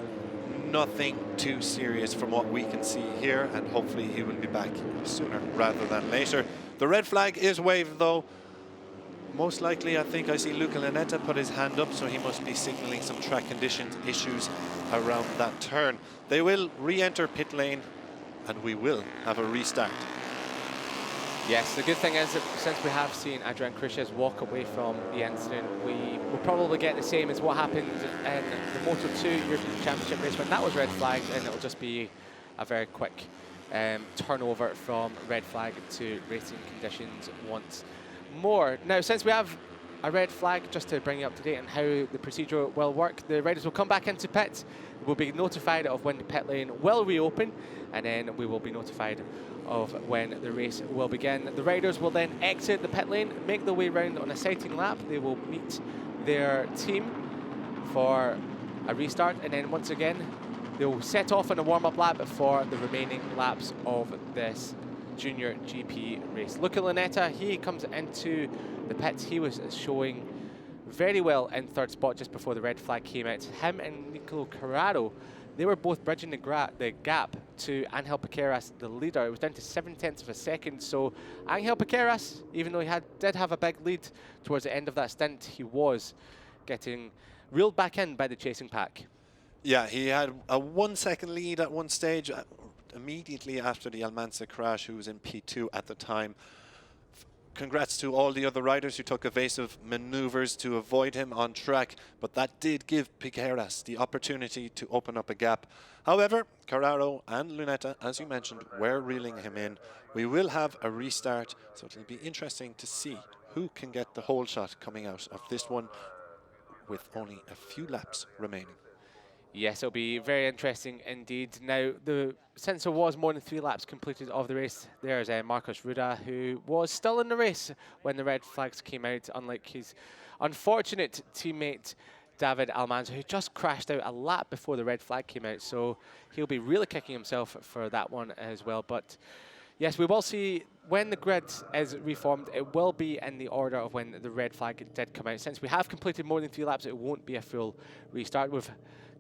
nothing too serious from what we can see here, and hopefully he will be back sooner rather than later. The red flag is waved, though. Most likely, I think I see Luca Lanetta put his hand up, so he must be signaling some track conditions issues around that turn. They will re-enter pit lane, and we will have a restart. Yes, the good thing is that since we have seen Adrian Cruces walk away from the incident, we will probably get the same as what happened in the Moto2 European Championship race when that was red flagged, and it'll just be a very quick turnover from red flag to racing conditions once more. Now, since we have a red flag, just to bring you up to date on how the procedure will work, the riders will come back into pit, we'll be notified of when the pit lane will reopen, and then we will be notified of when the race will begin. The riders will then exit the pit lane, make their way round on a sighting lap. They will meet their team for a restart, and then once again they'll set off on a warm-up lap for the remaining laps of this Junior GP race. Luca Lanetta, he comes into the pits. He was showing very well in 3rd spot just before the red flag came out. Him and Nicolo Carraro, they were both bridging the gap to Angel Piqueras, the leader. It was down to 7/10 of a second. So Angel Piqueras, even though he did have a big lead towards the end of that stint, he was getting reeled back in by the chasing pack. Yeah, he had a 1-second lead at one stage immediately after the Almanza crash, who was in P2 at the time. Congrats to all the other riders who took evasive maneuvers to avoid him on track, but that did give Piqueras the opportunity to open up a gap. However, Carraro and Lunetta, as you mentioned, were reeling him in. We will have a restart, so it'll be interesting to see who can get the whole shot coming out of this one with only a few laps remaining. Yes, it'll be very interesting indeed. Now, since there was more than 3 laps completed of the race, there's Marcos Ruda, who was still in the race when the red flags came out, unlike his unfortunate teammate David Almanza, who just crashed out a lap before the red flag came out. So he'll be really kicking himself for that one as well. But yes, we will see when the grid is reformed, it will be in the order of when the red flag did come out. Since we have completed more than 3 laps, it won't be a full restart. We've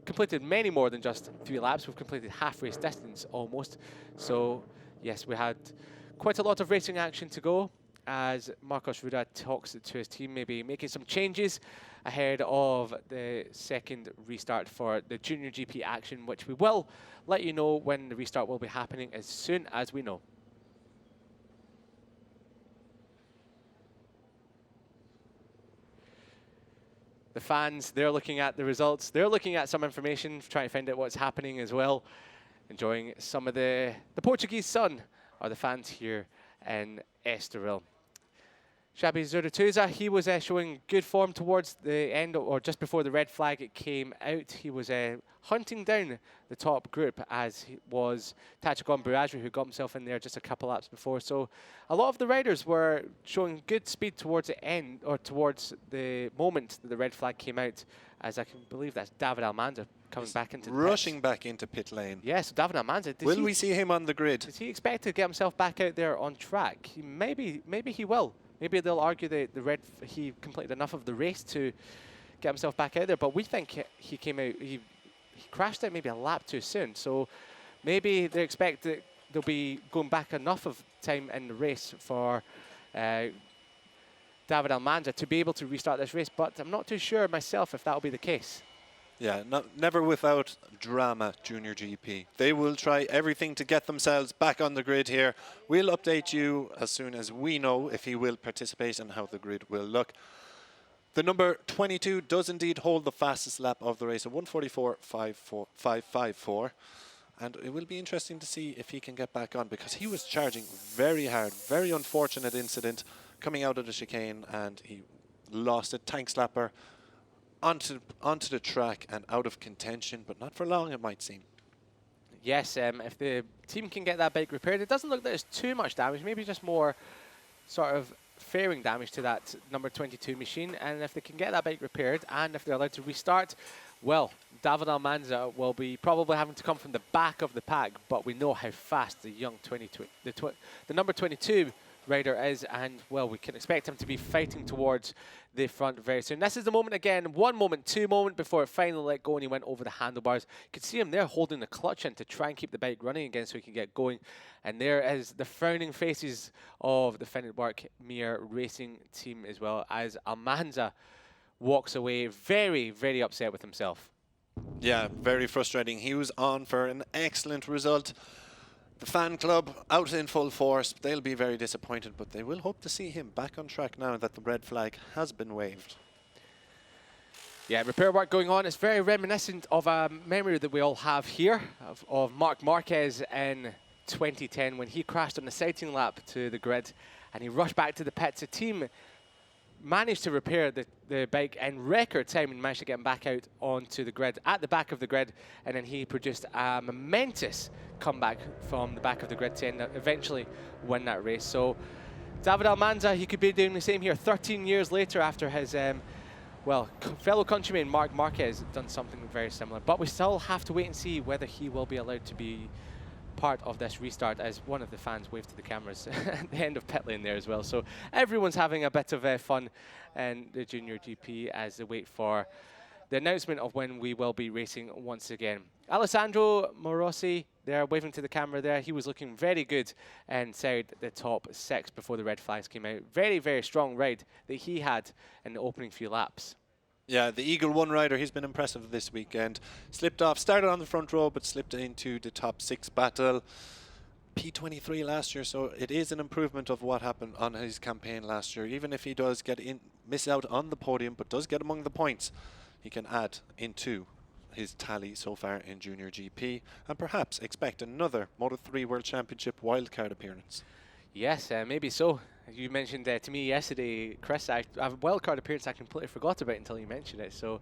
completed many more than just 3 laps. We've completed half race distance almost. So yes, we had quite a lot of racing action to go as Marcos Ruda talks to his team, maybe making some changes ahead of the second restart for the Junior GP action, which we will let you know when the restart will be happening as soon as we know. The fans, they're looking at the results. They're looking at some information, trying to find out what's happening as well. Enjoying some of the Portuguese sun are the fans here in Estoril. Xabi Zurituza, he was showing good form towards the end, or just before the red flag came out. He was hunting down the top group, as he was Tachagon Burazri, who got himself in there just a couple laps before. So a lot of the riders were showing good speed towards the end, or towards the moment that the red flag came out, as I can believe that's David Almanza coming back into the rushing pits. back into pit lane. Yes, David Almanza. Will we see him on the grid? Does he expect to get himself back out there on track? Maybe he will. Maybe they'll argue that he completed enough of the race to get himself back out there. But we think he came out. He crashed out maybe a lap too soon. So maybe they expect that they'll be going back enough of time in the race for David Almanza to be able to restart this race. But I'm not too sure myself if that'll be the case. Yeah, never without drama, Junior GP. They will try everything to get themselves back on the grid here. We'll update you as soon as we know if he will participate and how the grid will look. The number 22 does indeed hold the fastest lap of the race, a 1:44.554. And it will be interesting to see if he can get back on, because he was charging very hard. Very unfortunate incident coming out of the chicane, and he lost a tank slapper onto the track and out of contention, but not for long, it might seem. Yes, if the team can get that bike repaired, it doesn't look like there's too much damage, maybe just more sort of fairing damage to that number 22 machine. And if they can get that bike repaired and if they're allowed to restart, well, David Almanza will be probably having to come from the back of the pack, but we know how fast the young the number 22 rider is, and well, we can expect him to be fighting towards the front very soon. This is the moment again, 1 moment, 2 moment before it finally let go and he went over the handlebars. You could see him there holding the clutch in to try and keep the bike running again so he can get going. And there is the frowning faces of the Finetwork Racing team as well, as Almanza walks away very, very upset with himself. Yeah, very frustrating. He was on for an excellent result. The fan club out in full force. They'll be very disappointed, but they will hope to see him back on track now that the red flag has been waved. Yeah, repair work going on. It's very reminiscent of a memory that we all have here of Marc Marquez in 2010 when he crashed on the sighting lap to the grid and he rushed back to the pits. The team managed to repair the bike in record time and managed to get him back out onto the grid, at the back of the grid, and then he produced a momentous comeback from the back of the grid to eventually win that race. So David Almanza, he could be doing the same here 13 years later after his well, fellow countryman Marc Marquez done something very similar. But we still have to wait and see whether he will be allowed to be part of this restart, as one of the fans waved to the cameras at the end of pit lane there as well. So everyone's having a bit of fun in the Junior GP as they wait for the announcement of when we will be racing once again. Alessandro Morosi there waving to the camera there. He was looking very good inside the top 6 before the red flags came out. Very, very strong ride that he had in the opening few laps. Yeah, the Eagle 1 rider, he's been impressive this weekend. Slipped off, started on the front row, but slipped into the top 6 battle. P23 last year, so it is an improvement of what happened on his campaign last year. Even if he does get in, miss out on the podium, but does get among the points, he can add into his tally so far in Junior GP, and perhaps expect another Moto3 World Championship wildcard appearance. Yes, maybe so. You mentioned to me yesterday, Chris, I have a wildcard appearance I completely forgot about until you mentioned it. So,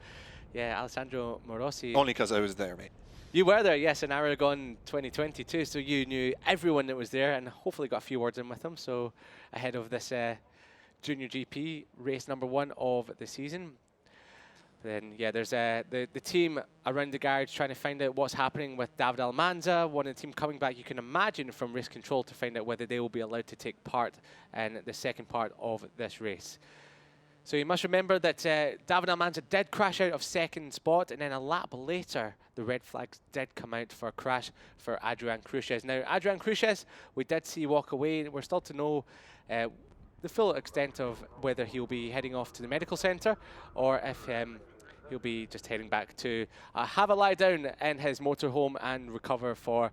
yeah, Alessandro Morosi. Only because I was there, mate. You were there, yes, in Aragon 2022, so you knew everyone that was there and hopefully got a few words in with them. So, ahead of this Junior GP race number 1 of the season. Then, yeah, there's the team around the garage trying to find out what's happening with David Almanza. One of the team coming back, you can imagine, from race control to find out whether they will be allowed to take part in the second part of this race. So you must remember that David Almanza did crash out of second spot, and then a lap later, the red flags did come out for a crash for Adrian Cruces. Now, Adrian Cruces, we did see walk away. We're still to know the full extent of whether he'll be heading off to the medical centre or if he'll be just heading back to have a lie down in his motorhome and recover for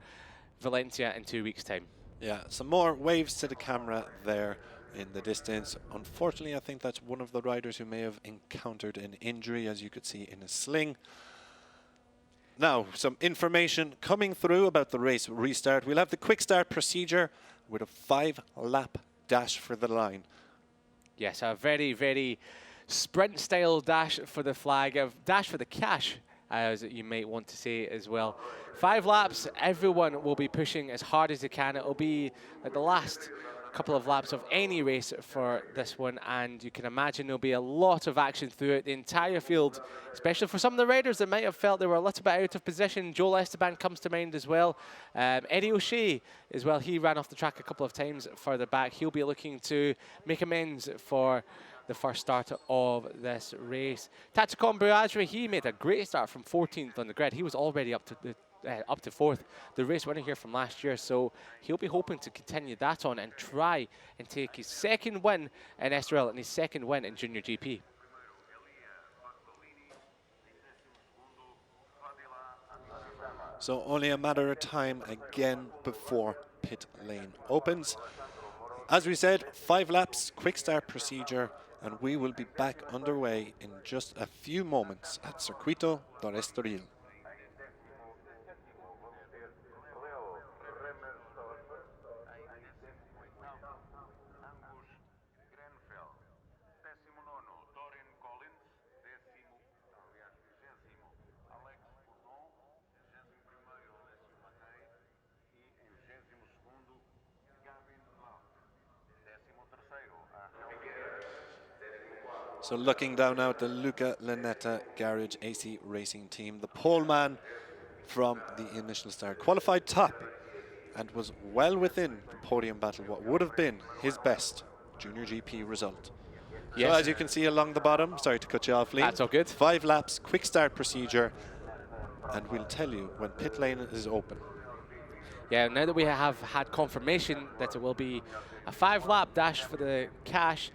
Valencia in 2 weeks' time. Yeah, some more waves to the camera there in the distance. Unfortunately, I think that's one of the riders who may have encountered an injury, as you could see in a sling. Now, some information coming through about the race restart. We'll have the quick start procedure with a 5-lap dash for the line. Yes, a very, very sprint-style dash for the flag, a dash for the cash, as you might want to say as well. 5 laps, everyone will be pushing as hard as they can. It'll be like the last couple of laps of any race for this one, and you can imagine there'll be a lot of action throughout the entire field, especially for some of the riders that might have felt they were a little bit out of position. Joel Esteban comes to mind as well. Eddie O'Shea as well, he ran off the track a couple of times further back. He'll be looking to make amends for the first start of this race. Tacticon Buajri, he made a great start from 14th on the grid. He was already up to 4th, the race winner here from last year, so he'll be hoping to continue that on and try and take his second win in Estoril and his second win in Junior GP. So only a matter of time again before pit lane opens. As we said, 5 laps, quick start procedure, and we will be back underway in just a few moments at Circuito do Estoril. So looking down now at the Luca Lanetta Garage AC Racing team, the pole man from the initial start qualified top and was well within the podium battle, what would have been his best Junior GP result. Yes. So as you can see along the bottom, sorry to cut you off, Liam. That's all good. 5 laps, quick start procedure, and we'll tell you when pit lane is open. Yeah, now that we have had confirmation that it will be a 5-lap dash for the cash,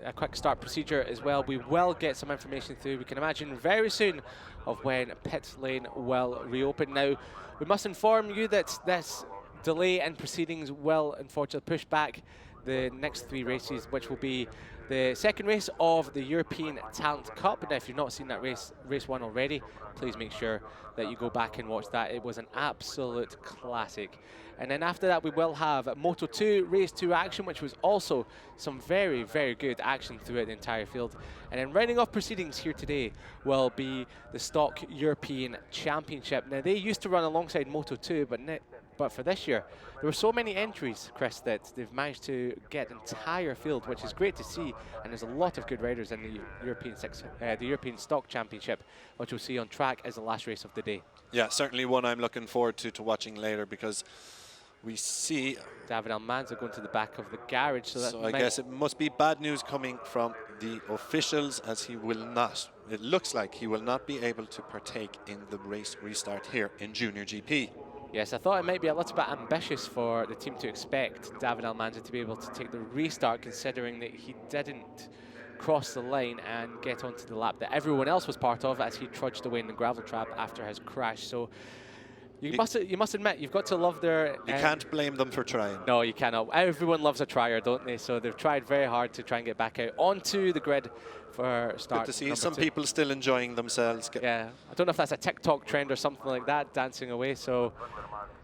a quick start procedure as well, we will get some information through, we can imagine very soon, of when pit lane will reopen. Now, we must inform you that this delay in proceedings will unfortunately push back the next 3 races, which will be the second race of the European Talent Cup. Now, if you've not seen that race 1 already, please make sure that you go back and watch that. It was an absolute classic. And then after that, we will have Moto2 Race 2 action, which was also some very, very good action throughout the entire field. And then rounding off proceedings here today will be the Stock European Championship. Now, they used to run alongside Moto2, but for this year, there were so many entries, Chris, that they've managed to get an entire field, which is great to see. And there's a lot of good riders in the European Stock Championship, which we'll see on track as the last race of the day. Yeah, certainly one I'm looking forward to watching later, because we see David Almanza going to the back of the garage. So I guess it must be bad news coming from the officials, as he will not, it looks like he will not be able to partake in the race restart here in Junior GP. Yes, I thought it might be a little bit ambitious for the team to expect David Almanza to be able to take the restart, considering that he didn't cross the line and get onto the lap that everyone else was part of as he trudged away in the gravel trap after his crash. So you must admit, you've got to love their... You can't blame them for trying. No, you cannot. Everyone loves a trier, don't they? So they've tried very hard to try and get back out onto the grid for start. Good to see some people still enjoying themselves. Yeah, I don't know if that's a TikTok trend or something like that, dancing away. So,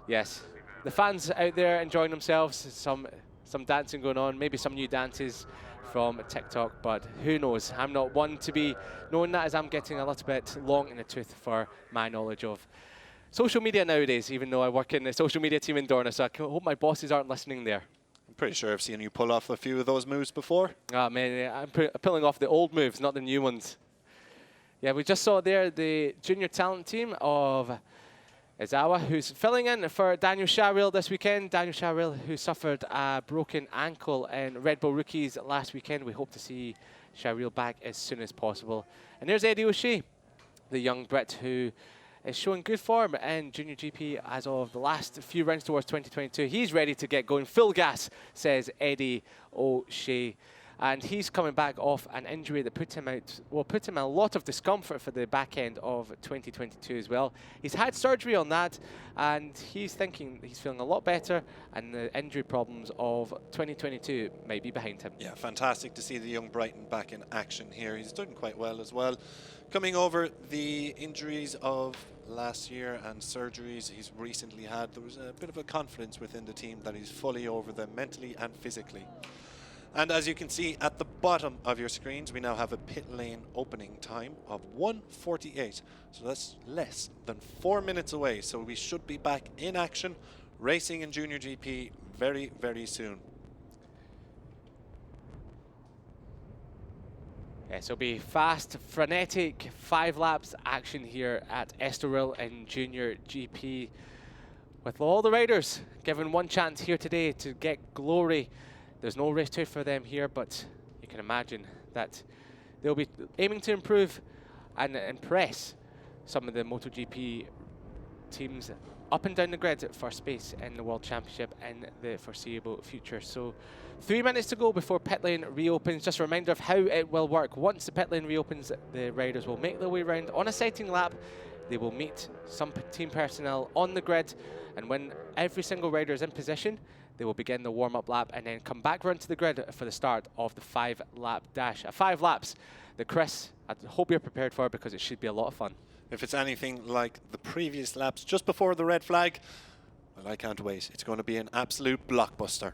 yes, the fans out there enjoying themselves, some dancing going on, maybe some new dances from TikTok, but who knows? I'm not one to be knowing that, as I'm getting a little bit long in the tooth for my knowledge of social media nowadays, even though I work in the social media team in Dorna, so I hope my bosses aren't listening there. I'm pretty sure I've seen you pull off a few of those moves before. Oh man, I'm pulling off the old moves, not the new ones. Yeah, we just saw there the junior talent team of Izawa, who's filling in for Daniel Sharil this weekend. Daniel Sharil, who suffered a broken ankle in Red Bull Rookies last weekend. We hope to see Sharil back as soon as possible. And there's Eddie O'Shea, the young Brit who is showing good form in Junior GP as of the last few rounds towards 2022. He's ready to get going. Full gas, says Eddie O'Shea. And he's coming back off an injury that put him in a lot of discomfort for the back end of 2022 as well. He's had surgery on that, and he's thinking he's feeling a lot better, and the injury problems of 2022 might be behind him. Yeah, fantastic to see the young Brighton back in action here. He's doing quite well as well. Coming over the injuries of last year and surgeries he's recently had, there was a bit of a confidence within the team that he's fully over them mentally and physically. And as you can see at the bottom of your screens, we now have a pit lane opening time of 1:48. So that's less than 4 minutes away. So we should be back in action, racing in Junior GP very, very soon. Yes, it'll be fast, frenetic, 5 laps action here at Estoril in Junior GP, with all the riders given one chance here today to get glory. There's no race 2 for them here, but you can imagine that they'll be aiming to improve and impress some of the MotoGP teams up and down the grid for space in the World Championship in the foreseeable future. So 3 minutes to go before pit lane reopens. Just a reminder of how it will work. Once the pit lane reopens, the riders will make their way around on a sighting lap. They will meet some team personnel on the grid, and when every single rider is in position, they will begin the warm-up lap and then come back round to the grid for the start of the 5-lap dash. 5 laps that, Chris, I hope you're prepared for, because it should be a lot of fun. If it's anything like the previous laps just before the red flag, well, I can't wait. It's going to be an absolute blockbuster.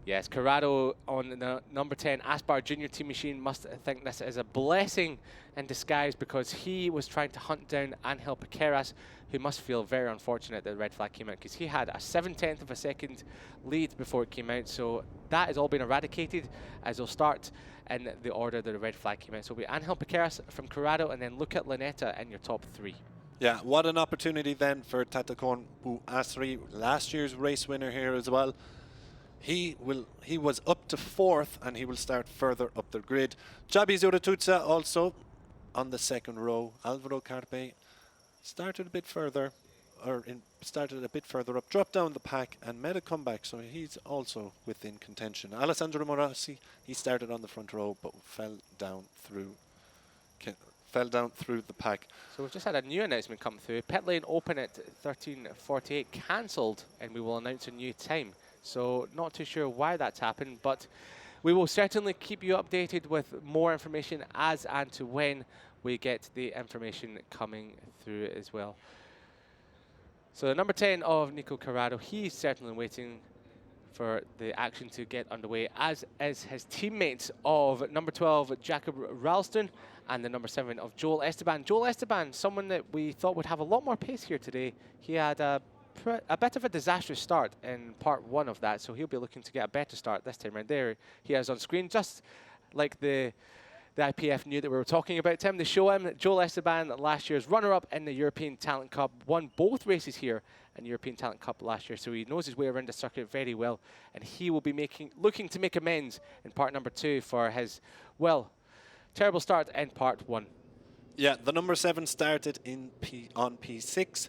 Yes, Corrado on the number 10 Aspar Junior Team machine must think this is a blessing in disguise, because he was trying to hunt down Angel Piqueras, who must feel very unfortunate that the red flag came out, because he had a 7/10 of a second lead before it came out. So that has all been eradicated, as he'll start in the order that the red flag came out. So it'll be Angel Piqueras from Corrado, and then look at Lanetta in your top 3. Yeah, what an opportunity then for Tatacon Asri, last year's race winner here as well. He was up to 4th, and he will start further up the grid. Jabi Zuratutsa also on the 2nd row. Alvaro Carpe started a bit further up, dropped down the pack and made a comeback, so he's also within contention. Alessandro Morassi, he started on the front row but fell down through the pack. So we've just had a new announcement come through. Pit lane open at 13:48 cancelled, and we will announce a new time. So not too sure why that's happened, but we will certainly keep you updated with more information as and to when we get the information coming through as well. So the number 10 of Nico Corrado, he's certainly waiting for the action to get underway, as is his teammates of number 12, Jacob Ralston, and the number 7 of Joel Esteban. Joel Esteban, someone that we thought would have a lot more pace here today. He had a bit of a disastrous start in part 1 of that, so he'll be looking to get a better start this time around. There he is on screen, just like the IPF knew that we were talking about him. They show him Joel Esteban, last year's runner-up in the European Talent Cup, won both races here in the European Talent Cup last year, so he knows his way around the circuit very well, and he will be looking to make amends in part number 2 for his, well, terrible start in part 1. Yeah, the number 7 started on P6.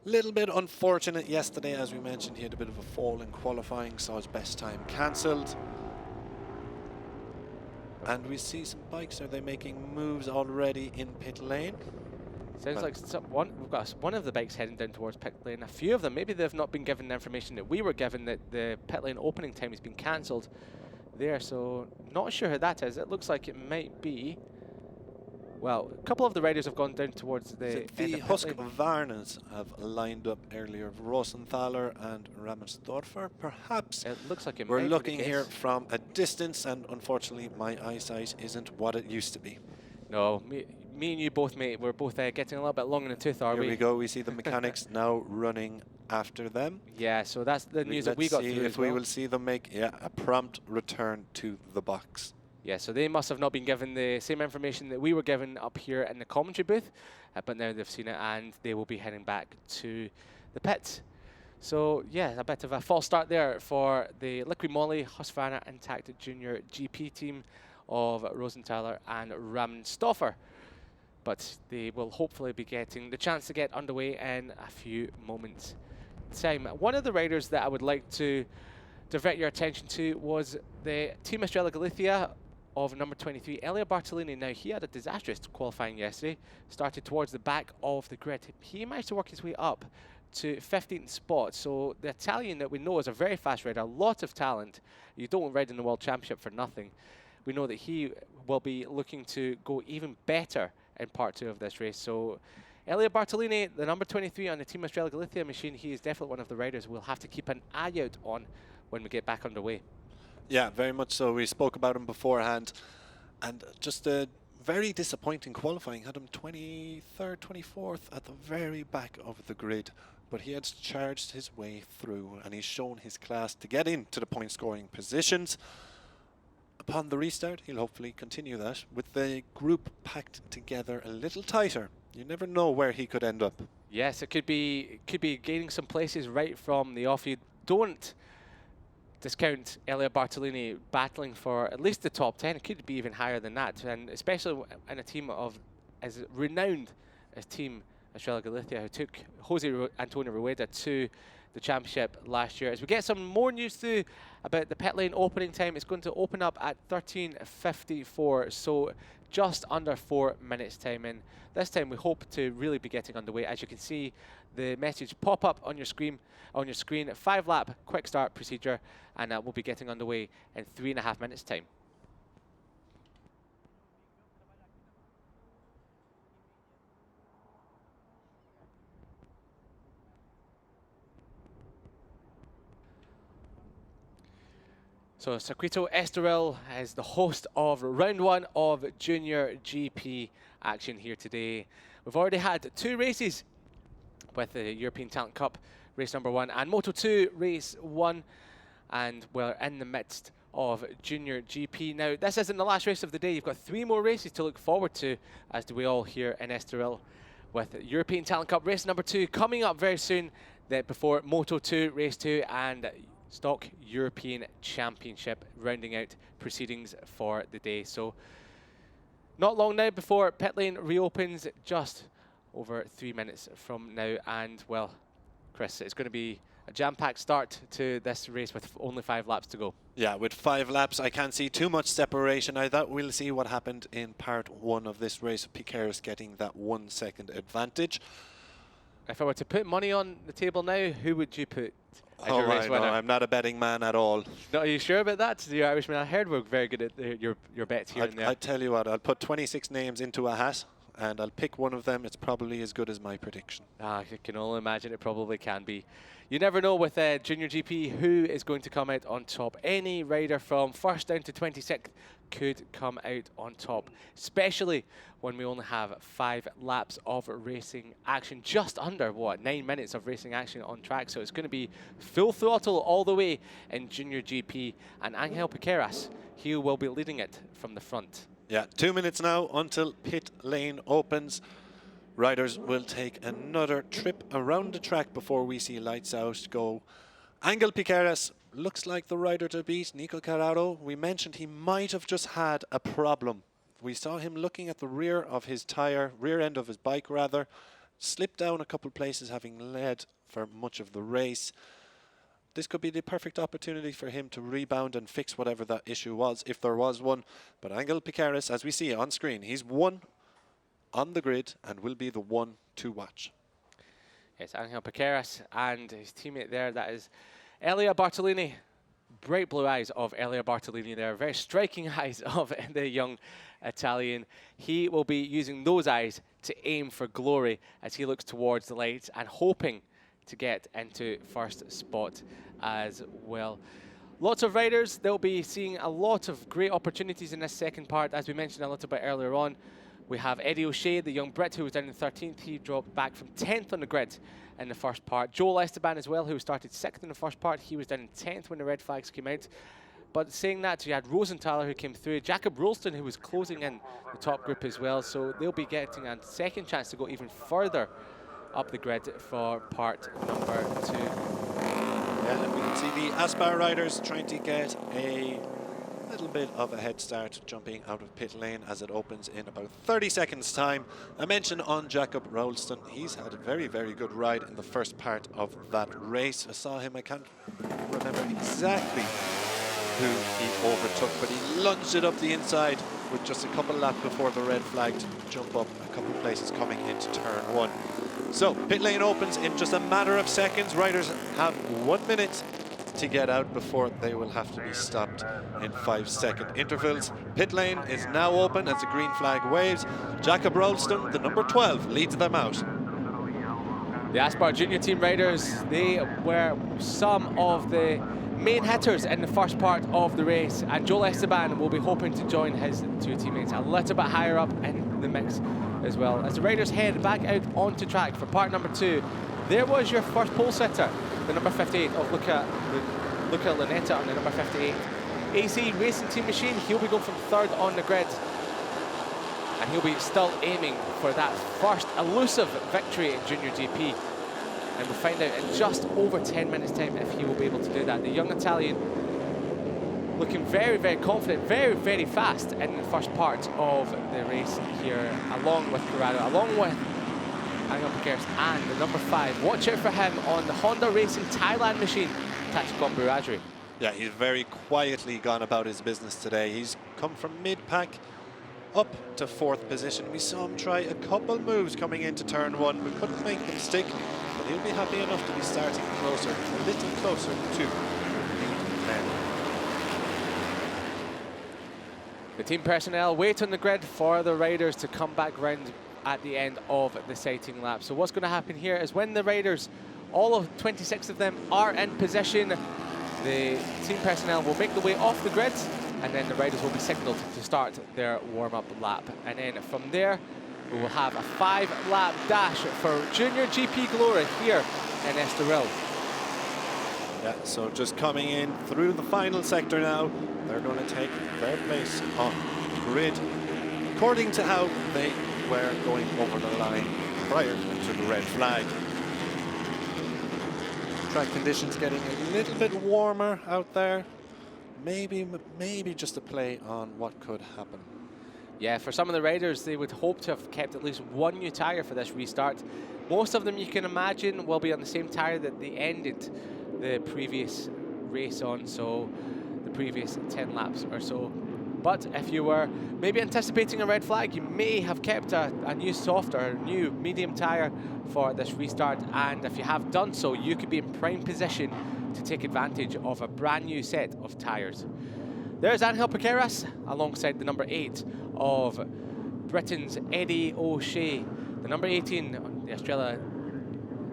Little bit unfortunate yesterday, as we mentioned. He had a bit of a fall in qualifying, saw his best time cancelled. And we see some bikes. Are they making moves already in pit lane? Sounds like we've got one of the bikes heading down towards pit lane. A few of them, maybe they've not been given the information that we were given, that the pit lane opening time has been cancelled there. So not sure who that is. It looks like it might be, well, a couple of the riders have gone down towards the Husqvarnas have lined up earlier. Rosenthaler and Rammersdorfer, perhaps. It looks like it We're might looking be the here case. from a distance, and unfortunately my eyesight isn't what it used to be. No, me and you both, mate, we're both getting a little bit long in the tooth, are we? Here we go. We see the mechanics now running after them. Yeah, so that's the news that we got through Let's see as if well. we will see them make a prompt return to the box. Yeah, so they must have not been given the same information that we were given up here in the commentary booth, but now they've seen it and they will be heading back to the pits. So yeah, a bit of a false start there for the Liqui Moly Husqvarna Intact Junior GP team of Rosenthaler and Rammenstoffer. But they will hopefully be getting the chance to get underway in a few moments' time. One of the riders that I would like to divert your attention to was the Team Australia Galicia of number 23, Elia Bartolini. Now, he had a disastrous qualifying yesterday, started towards the back of the grid. He managed to work his way up to 15th spot. So the Italian that we know is a very fast rider, a lot of talent. You don't ride in the World Championship for nothing. We know that he will be looking to go even better in part 2 of this race. So Elia Bartolini, the number 23 on the Team Australia Galicia machine, he is definitely one of the riders we'll have to keep an eye out on when we get back underway. Yeah, very much so. We spoke about him beforehand, and just a very disappointing qualifying. Had him 23rd, 24th at the very back of the grid, but he had charged his way through, and he's shown his class to get into the point-scoring positions. upon the restart, he'll hopefully continue that with the group packed together a little tighter. You never know where he could end up. Yes, it could be gaining some places right from the off. You don't discount Elia Bartolini battling for at least the top 10. It could be even higher than that, and especially in a team of as renowned as Team Estrella Galicia, who took Jose Antonio Rueda to the championship last year. As we get some more news through about the pit lane opening time, it's going to open up at 13:54, so just under 4 minutes time in. This time we hope to really be getting underway. As you can see the message pop up on your screen, 5-lap quick start procedure, and we'll be getting underway in 3.5 minutes time. So Circuito Estoril is the host of round 1 of Junior GP action here today. We've already had 2 races with the European Talent Cup, race number 1, and Moto2 race 1, and we're in the midst of Junior GP. Now, this isn't the last race of the day. You've got 3 more races to look forward to, as do we all here in Estoril, with European Talent Cup race number 2 coming up very soon, before Moto2 race 2 and Stock European Championship rounding out proceedings for the day. So not long now before pit lane reopens, just over 3 minutes from now. And well, Chris, it's going to be a jam-packed start to this race with only 5 laps to go. Yeah, with 5 laps, I can't see too much separation. I thought we'll see what happened in part 1 of this race. Piqueras getting that 1 second advantage. If I were to put money on the table now, who would you put as Oh, your race winner? I'm not a betting man at all. No, are you sure about that? The Irishman, I heard we're very good at your bets here and there. I'd tell you what, I'll put 26 names into a hat and I'll pick one of them. It's probably as good as my prediction. I can only imagine it probably can be. You never know with Junior GP who is going to come out on top. Any rider from first down to 26th could come out on top, especially when we only have 5 laps of racing action, just under, 9 minutes of racing action on track. So it's going to be full throttle all the way in Junior GP, and Angel Piqueras, he will be leading it from the front. Yeah, 2 minutes now until pit lane opens. Riders will take another trip around the track before we see lights out go. Angel Piqueras looks like the rider to beat. Nico Carraro, we mentioned he might have just had a problem. We saw him looking at the rear of his tire, rear end of his bike rather, slipped down a couple places, having led for much of the race. This could be the perfect opportunity for him to rebound and fix whatever that issue was, if there was one. But Angel Piqueras, as we see on screen, he's one on the grid and will be the one to watch. Yes, Angel Piqueras and his teammate there, that is Elia Bartolini. Bright blue eyes of Elia Bartolini there, very striking eyes of the young Italian. He will be using those eyes to aim for glory as he looks towards the lights and hoping to get into first spot as well. Lots of riders, they'll be seeing a lot of great opportunities in this second part. As we mentioned a little bit earlier on, we have Eddie O'Shea, the young Brit who was down in 13th. He dropped back from 10th on the grid in the first part. Joel Esteban as well, who started 6th in the first part. He was down in 10th when the red flags came out. But saying that, you had Rosenthaler who came through, Jakob Rolston who was closing in the top group as well. So they'll be getting a second chance to go even further up the grid for part number 2. Yeah, and we can see the Aspar riders trying to get a little bit of a head start, jumping out of pit lane as it opens in about 30 seconds time. I mentioned on Jakob Rolston, he's had a very, very good ride in the first part of that race. I saw him, I can't remember exactly who he overtook, but he lunged it up the inside with just a couple laps before the red flag to jump up a couple of places coming into turn 1. So pit lane opens in just a matter of seconds. Riders have 1 minute to get out before they will have to be stopped in 5-second intervals. Pit lane is now open as the green flag waves. Jakob Rolston, the number 12, leads them out. The Aspar Junior team riders, they were some of the main hitters in the first part of the race, and Joel Esteban will be hoping to join his 2 teammates a little bit higher up in the mix as well. As the riders head back out onto track for part number 2, there was your first pole sitter, the number 58 of Luca Lunetta on the number 58. AC Racing Team machine, he'll be going from 3rd on the grid. And he'll be still aiming for that first elusive victory in Junior GP. And we'll find out in just over 10 minutes time if he will be able to do that. The young Italian looking very, very confident, very, very fast in the first part of the race here, along with Corrado, along with Angel Piqueras and the number 5. Watch out for him on the Honda Racing Thailand machine, Tachikon Buradri. Yeah, he's very quietly gone about his business today. He's come from mid-pack up to 4th position. We saw him try a couple moves coming into turn 1, but couldn't make them stick. But he'll be happy enough to be starting closer, a little closer to the end. The team personnel wait on the grid for the riders to come back round at the end of the sighting lap. So what's going to happen here is when the riders, all of 26 of them, are in position, the team personnel will make the way off the grid, and then the riders will be signalled to start their warm-up lap. And then from there, we will have a 5-lap dash for Junior GP Glory here in Estoril. Yeah, so just coming in through the final sector now, they're going to take their place on the grid according to how they were going over the line prior to the red flag. Track conditions getting a little bit warmer out there. Maybe just a play on what could happen. Yeah, for some of the riders, they would hope to have kept at least one new tyre for this restart. Most of them, you can imagine, will be on the same tyre that they ended the previous race on, so the previous 10 laps or so. But if you were maybe anticipating a red flag, you may have kept a new soft or a new medium tyre for this restart, and if you have done so, you could be in prime position to take advantage of a brand new set of tyres. There's Angel Piqueras alongside the number 8 of Britain's Eddie O'Shea, the number 18 on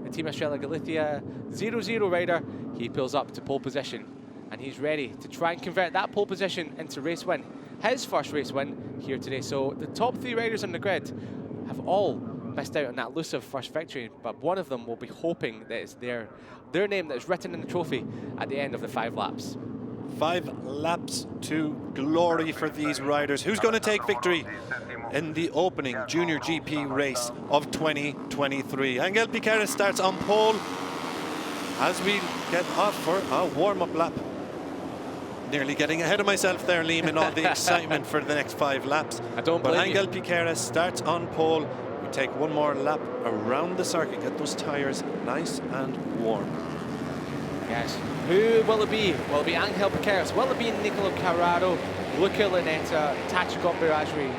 the Team Australia Galicia 00 rider. He pulls up to pole position, and he's ready to try and convert that pole position into race win, his first race win here today. So the top 3 riders on the grid have all missed out on that elusive first victory, but one of them will be hoping that it's their name that is written in the trophy at the end of the 5 laps. 5 laps to glory for these riders. Who's going to take victory in the opening Junior GP race of 2023? Angel Piqueras starts on pole as we get off for a warm-up lap. Nearly getting ahead of myself there, Liam, in all the excitement for the next 5 laps. I don't blame Angel Piqueras starts on pole. We take one more lap around the circuit, get those tyres nice and warm. Yes. Who will it be? Will it be Angel Piqueras? Will it be Nicolo Corrado, Luca Lunetta, Tachikon Buradri,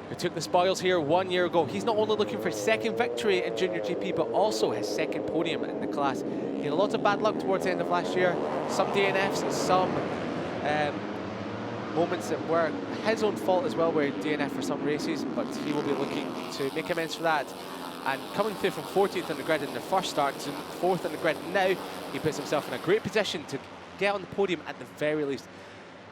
who took the spoils here 1 year ago? He's not only looking for his 2nd victory in Junior GP, but also his 2nd podium in the class. He had a lot of bad luck towards the end of last year. Some DNFs, some moments that were his own fault as well, where he DNF for some races, but he will be looking to make amends for that. And coming through from 14th on the grid in the first start to 4th on the grid now, he puts himself in a great position to get on the podium at the very least.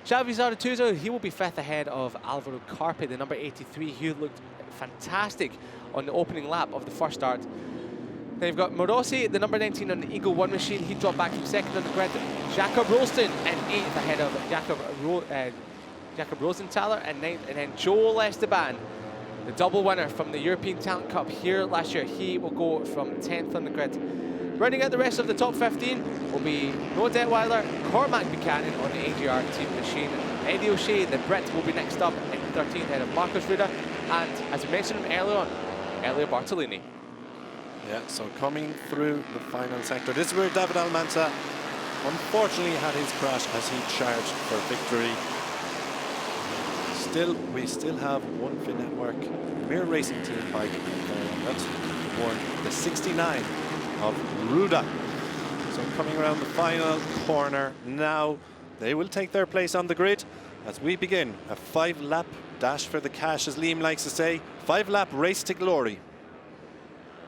Xavi Zaratuzo, he will be 5th ahead of Alvaro Carpe, the number 83, who looked fantastic on the opening lap of the first start. Then you've got Morosi, the number 19 on the Eagle 1 machine. He dropped back from 2nd on the grid. Jakob Rolston in 8th ahead of Jakob Rosenthaler in 9th. And then Joel Esteban, the double winner from the European Talent Cup here last year. He will go from 10th on the grid. Rounding out the rest of the top 15 will be Noah Detweiler, Cormac Buchanan on the AGR team machine. Eddie O'Shea, the Brit, will be next up in 13th ahead of Marcos Ruda. And as we mentioned him earlier on, Elio Bartolini. Yeah, so coming through the final sector. This is where David Almanza unfortunately had his crash as he charged for victory. We still have one Finetwork Premier Racing Team bike that's won the 69 of Ruda. So coming around the final corner now, they will take their place on the grid as we begin a 5-lap dash for the cash, as Liam likes to say. 5-lap race to glory.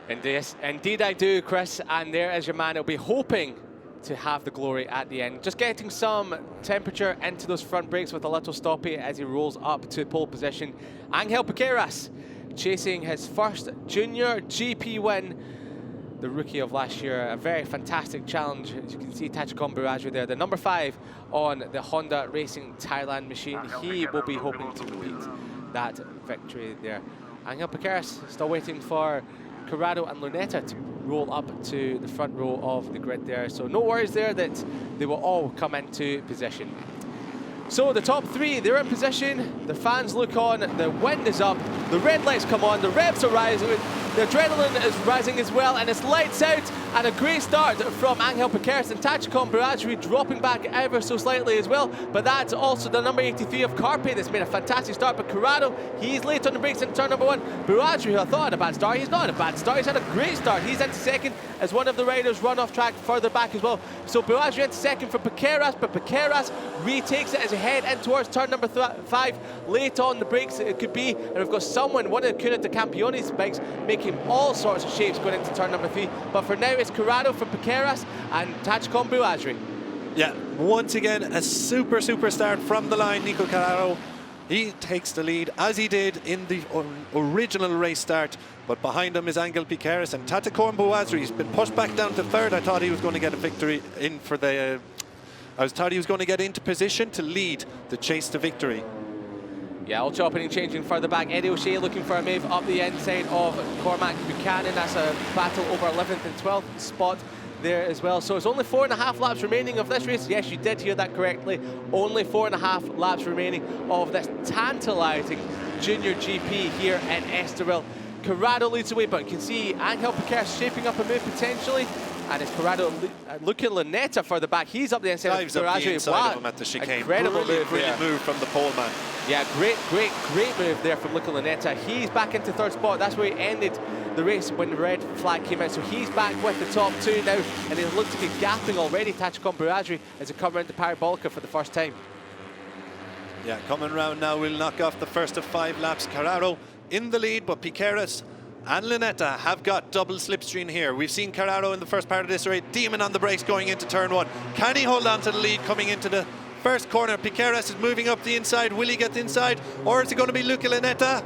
Indeed I do, Chris, and there is your man. He'll be hoping to have the glory at the end. Just getting some temperature into those front brakes with a little stoppy as he rolls up to pole position. Angel Piqueras chasing his first Junior GP win the rookie of last year. A very fantastic challenge. As you can see, Tachikon Burazri there, the number 5 on the Honda Racing Thailand machine. He will be hoping to repeat that victory there. Angel Piqueras still waiting for Corrado and Lunetta to roll up to the front row of the grid there. So no worries there that they will all come into position. So the top 3, they're in position. The fans look on, the wind is up, the red lights come on, the revs are rising, the adrenaline is rising as well, and it's lights out, and a great start from Angel Piqueras and Tachikon Burazri dropping back ever so slightly as well. But that's also the number 83 of Carpe that's made a fantastic start. But Corrado, he's late on the brakes in turn number 1. Burazri, who I thought had a bad start, he's not had a bad start, he's had a great start. He's into second as one of the riders run off track further back as well. So Burazri into second for Piqueras, but Piqueras retakes it as a head in towards turn number 5. Late on the brakes it could be, and we've got someone, one of the Cunha de Campiones bikes, making all sorts of shapes going into turn number 3. But for now it's Corrado from Piqueras and Tachikon Burazri. Yeah, once again a super start from the line. Nico Corrado, he takes the lead as he did in the original race start, but behind him is Angel Piqueras, and Tachikon Burazri has been pushed back down to 3rd. I thought he was going to get a victory in for the I thought he was going to get into position to lead the chase to victory. Yeah, all chopping and changing further back. Eddie O'Shea looking for a move up the inside of Cormac Buchanan. That's a battle over 11th and 12th spot there as well. So it's only 4.5 laps remaining of this race. Yes, you did hear that correctly. Only 4.5 laps remaining of this tantalising Junior GP here in Estoril. Corrado leads the way, but you can see Angel Piqueras shaping up a move potentially. And it's Corrado looking Lunetta further back. He's up the inside Dives up the inside of him at the chicane. Incredible move from the pole man. Yeah, great move there from Luca Lunetta. He's back into 3rd spot. That's where he ended the race when the red flag came out. So he's back with the top 2 now, and it looks to be gapping already. Tachikon Burazri as it comes around the Parabolica for the first time. Yeah, coming round now, we'll knock off the first of 5 laps. Corrado in the lead, but Piqueras and Lunetta have got double slipstream here. We've seen Corrado in the first part of this race, demon on the brakes going into turn 1. Can he hold on to the lead coming into the first corner? Piqueras is moving up the inside. Will he get the inside, or is it going to be Luca Lunetta?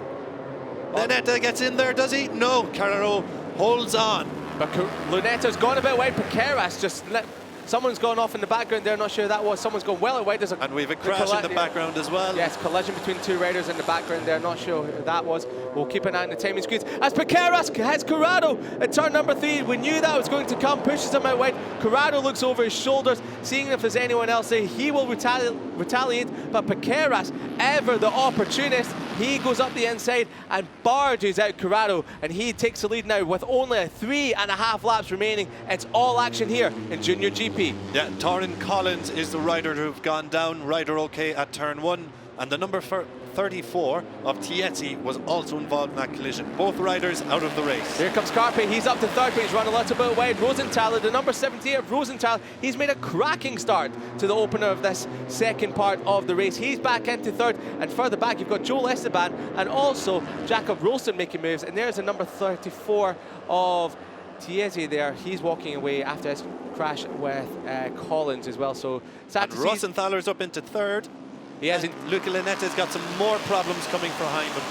Lunetta gets in there, does he? No, Corrado holds on. But Lunetta's gone a bit wide. Piqueras just let... Someone's gone off in the background there, not sure who that was. Someone's gone well away. And we've a crash in the background as well. Yes, collision between 2 riders in the background there. Not sure who that was. We'll keep an eye on the timing screens. As Piqueras has Corrado at turn number 3. We knew that was going to come. Pushes him out wide. Corrado looks over his shoulders, seeing if there's anyone else there. He will retaliate. But Piqueras, ever the opportunist, he goes up the inside and barges out Corrado. And he takes the lead now with only 3.5 laps remaining. It's all action here in Junior GP. Yeah, Torrin Collins is the rider who've gone down. Rider okay at turn 1. And the number 34 of Tiezzi was also involved in that collision. Both riders out of the race. Here comes Carpe. He's up to 3rd, but he's run a little bit wide. Rosenthaler, the number 78 of Rosenthaler, he's made a cracking start to the opener of this second part of the race. He's back into 3rd, and further back you've got Joel Esteban and also Jacob Rolston making moves. And there's the number 34 of Tiezzi there. He's walking away after his crash with Collins as well. So sad to see. Rosenthaler's up into 3rd. He hasn't. Luca Lunetta's got some more problems coming behind him.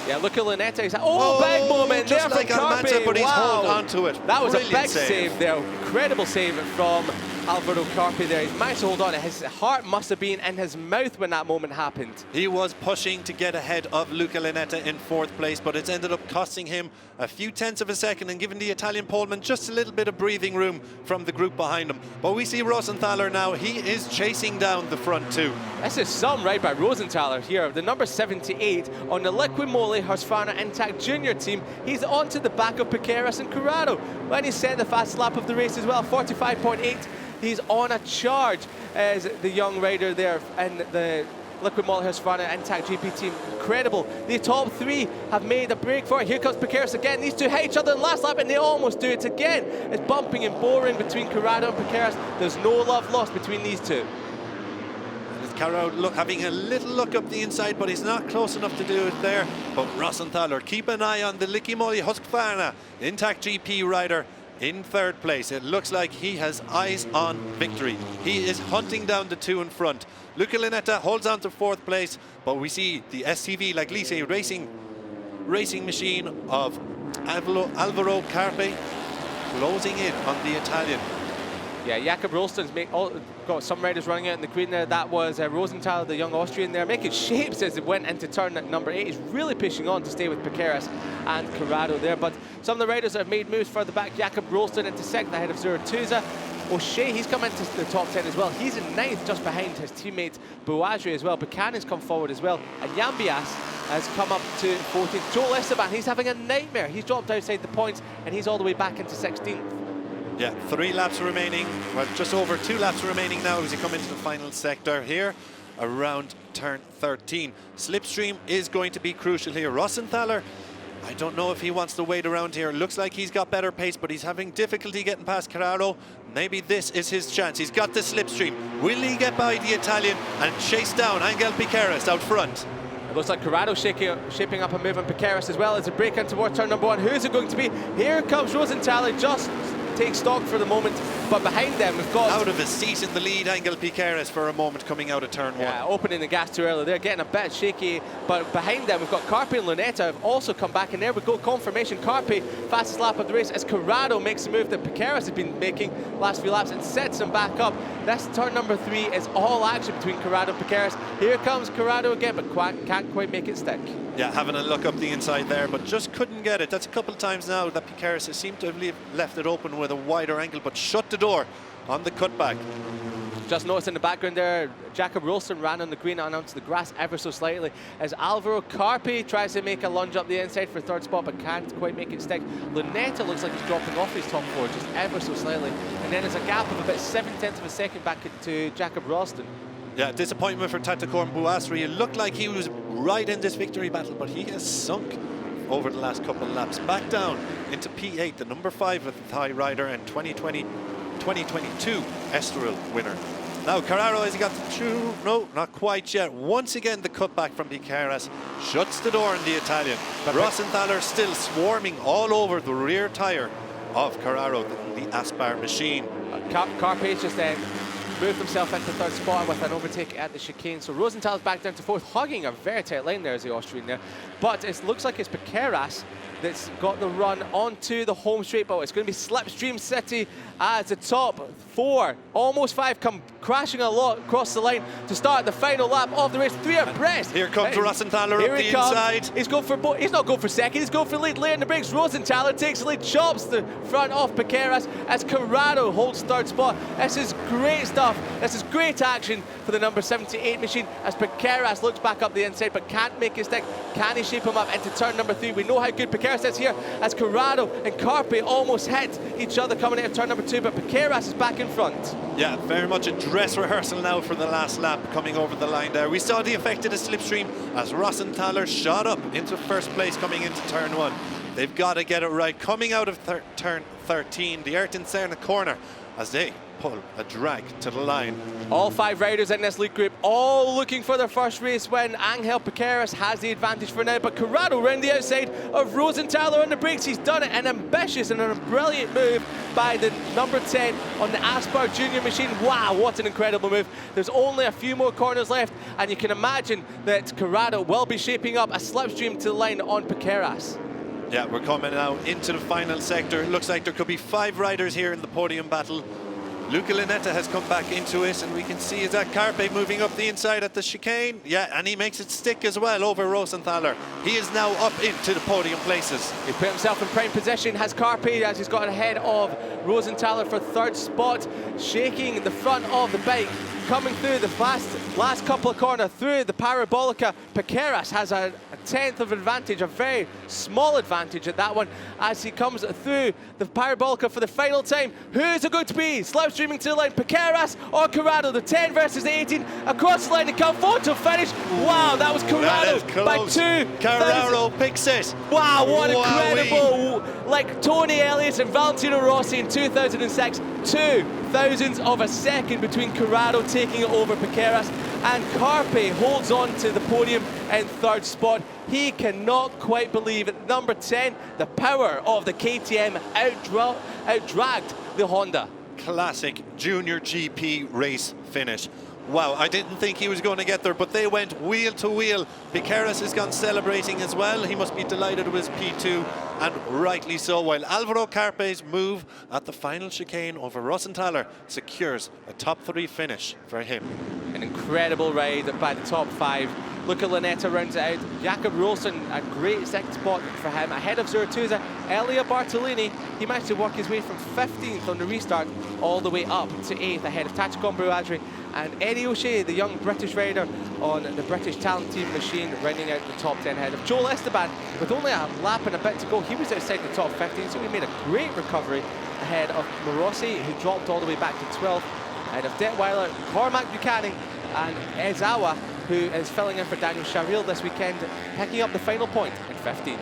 Yeah, look at Lunetta. He's big moment there like from Carpe. Almanza, but he's held on to it. That was Brilliant a big save there. Incredible save from Alvaro Carpe there. He's managed to hold on. His heart must have been in his mouth when that moment happened. He was pushing to get ahead of Luca Lunetta in 4th place, but it's ended up costing him a few tenths of a second and giving the Italian poleman just a little bit of breathing room from the group behind him. But we see Rosenthaler now. He is chasing down the front 2. This is some ride by Rosenthaler here. The number 78 on the Liqui Moly Husqvarna Intact Junior team. He's onto the back of Piqueras and Corrado. When he set the fastest lap of the race as well, 45.8. He's on a charge as the young rider there in the Liqui Moly Husqvarna Intact GP team. Incredible. The top 3 have made a break for it. Here comes Piqueras again. These 2 hit each other in the last lap and they almost do it again. It's bumping and boring between Corrado and Piqueras. There's no love lost between these 2. Corrado having a little look up the inside, but he's not close enough to do it there. But Rosenthaler, keep an eye on the Liqui Moly Husqvarna Intact GP rider in 3rd place. It looks like he has eyes on victory. He is hunting down the 2 in front. Luca Lunetta holds on to 4th place, but we see the STV like Lise racing machine of Alvaro Carpe closing in on the Italian. Yeah, Jakob Rolston's got some riders running out in the green there. That was Rosenthal, the young Austrian there, making shapes as it went into turn at number 8. He's really pushing on to stay with Piqueras and Corrado there. But some of the riders that have made moves further back, Jakob Rolston into second ahead of Zurutuza. O'Shea, he's come into the top 10 as well. He's in 9th just behind his teammate Bouadri as well. Buchanan's come forward as well. And Yambias has come up to 14th. Joel Esteban, he's having a nightmare. He's dropped outside the points and he's all the way back into 16th. Yeah, 3 laps remaining. Well, just over 2 laps remaining now as you come into the final sector here around turn 13. Slipstream is going to be crucial here. Rossenthaler, I don't know if he wants to wait around here. Looks like he's got better pace, but he's having difficulty getting past Carraro. Maybe this is his chance. He's got the slipstream. Will he get by the Italian and chase down Angel Piqueras out front? It looks like Corrado shaping up a move on Piqueras as well as a break in towards turn number 1. Who's it going to be? Here comes Rosenthaler, just takes stock for the moment, but behind them we've got... Out of his seat in the lead, Angel Piqueras for a moment coming out of turn 1. Yeah, opening the gas too early. They're getting a bit shaky, but behind them we've got Carpe and Lunetta have also come back, and there we go, confirmation. Carpe, fastest lap of the race, as Corrado makes the move that Piqueras has been making last few laps and sets him back up. This turn number 3 is all action between Corrado and Piqueras. Here comes Corrado again, but can't quite make it stick. Yeah, having a look up the inside there, but just couldn't get it. That's a couple of times now that Piqueras has seemed to have left it open with a wider angle, but shut the door on the cutback. Just noticed in the background there, Jakob Rolston ran on the green and onto the grass ever so slightly as Alvaro Carpe tries to make a lunge up the inside for 3rd spot but can't quite make it stick. Lunetta looks like he's dropping off his top 4 just ever so slightly, and then there's a gap of about 7/10 of a second back to Jakob Rolston. Yeah, disappointment for Tatakorn Bouasri. It looked like he was right in this victory battle, but he has sunk over the last couple of laps. Back down into P8, the number 5 with the Thai rider and 2022 Estoril winner. Now Carraro, has he got the 2? No, not quite yet. Once again, the cutback from Piqueras shuts the door on the Italian. But Rossenthaler still swarming all over the rear tyre of Carraro, the Aspar machine. Carpe just moved himself into 3rd spot with an overtake at the chicane. So Rosenthal's back down to 4th, hugging a very tight line there as the Austrian there. But it looks like it's Piqueras that's got the run onto the home straight, but it's going to be Slipstream City as the top 4, almost 5, come crashing a lot across the line to start the final lap of the race. 3 abreast. Here comes Rossenthaler up the inside. He's going for he's not going for second, he's going for lead. Laying the brakes, Rosenthaler takes the lead, chops the front off Piqueras as Corrado holds 3rd spot. This is great stuff. This is great action for the number 78 machine as Piqueras looks back up the inside but can't make it stick. Can he shape him up into turn number 3? We know how good Piqueras is here as Corrado and Carpe almost hit each other coming out of turn number 2, but Piqueras is back in front. Yeah, very much a dress rehearsal now for the last lap coming over the line there. We saw the effect of the slipstream as Rossenthaler shot up into 1st place coming into turn 1. They've got to get it right. Coming out of turn 13, the Ayrton corner as they pull a drag to the line. All 5 riders in this lead group, all looking for their first race win. Angel Piqueras has the advantage for now, but Corrado round the outside of Rosenthaler on the brakes. He's done it, an ambitious and a brilliant move by the number 10 on the Aspar Junior machine. Wow, what an incredible move. There's only a few more corners left, and you can imagine that Corrado will be shaping up a slipstream to the line on Piqueras. Yeah, we're coming now into the final sector. It looks like there could be 5 riders here in the podium battle. Luca Lunetta has come back into it, and we can see is that Carpe moving up the inside at the chicane. Yeah, and he makes it stick as well over Rosenthaler. He is now up into the podium places. He put himself in prime position, has Carpe as he's got ahead of Rosenthaler for 3rd spot, shaking the front of the bike. Coming through the last couple of corners through the Parabolica, Piqueras has a 10th of advantage, a very small advantage at that one as he comes through the Parabolica for the final time. Who is it going to be? Slipstreaming to the line, Piqueras or Corrado? The 10 versus the 18 across the line to come forward to finish. Wow, that was Corrado by 2. Carraro picks it. Wow, what incredible, like Tony Elliott and Valentino Rossi in 2006. 0.02 of a second between Corrado taking it over Piqueras, and Carpe holds on to the podium in 3rd spot. He cannot quite believe it. Number 10, the power of the KTM outdragged the Honda. Classic Junior GP race finish. Wow, I didn't think he was going to get there, but they went wheel to wheel. Piqueras has gone celebrating as well. He must be delighted with his P2, and rightly so, while Alvaro Carpe's move at the final chicane over Rossenthaler secures a top 3 finish for him. An incredible ride by the top 5. Luca Lunetta rounds it out. Jakob Rolsson, a great second spot for him. Ahead of Zurutuza, Elia Bartolini. He managed to work his way from 15th on the restart all the way up to 8th, ahead of Tachikon Brouadri and Eddie O'Shea, the young British rider on the British Talent Team machine, rounding out the top 10 ahead of Joel Esteban. With only a lap and a bit to go, he was outside the top 15, so he made a great recovery ahead of Morossi, who dropped all the way back to 12th, ahead of Detweiler, Cormac Buchanan, and Ezawa, who is filling in for Daniel Charil this weekend, picking up the final point in 15th.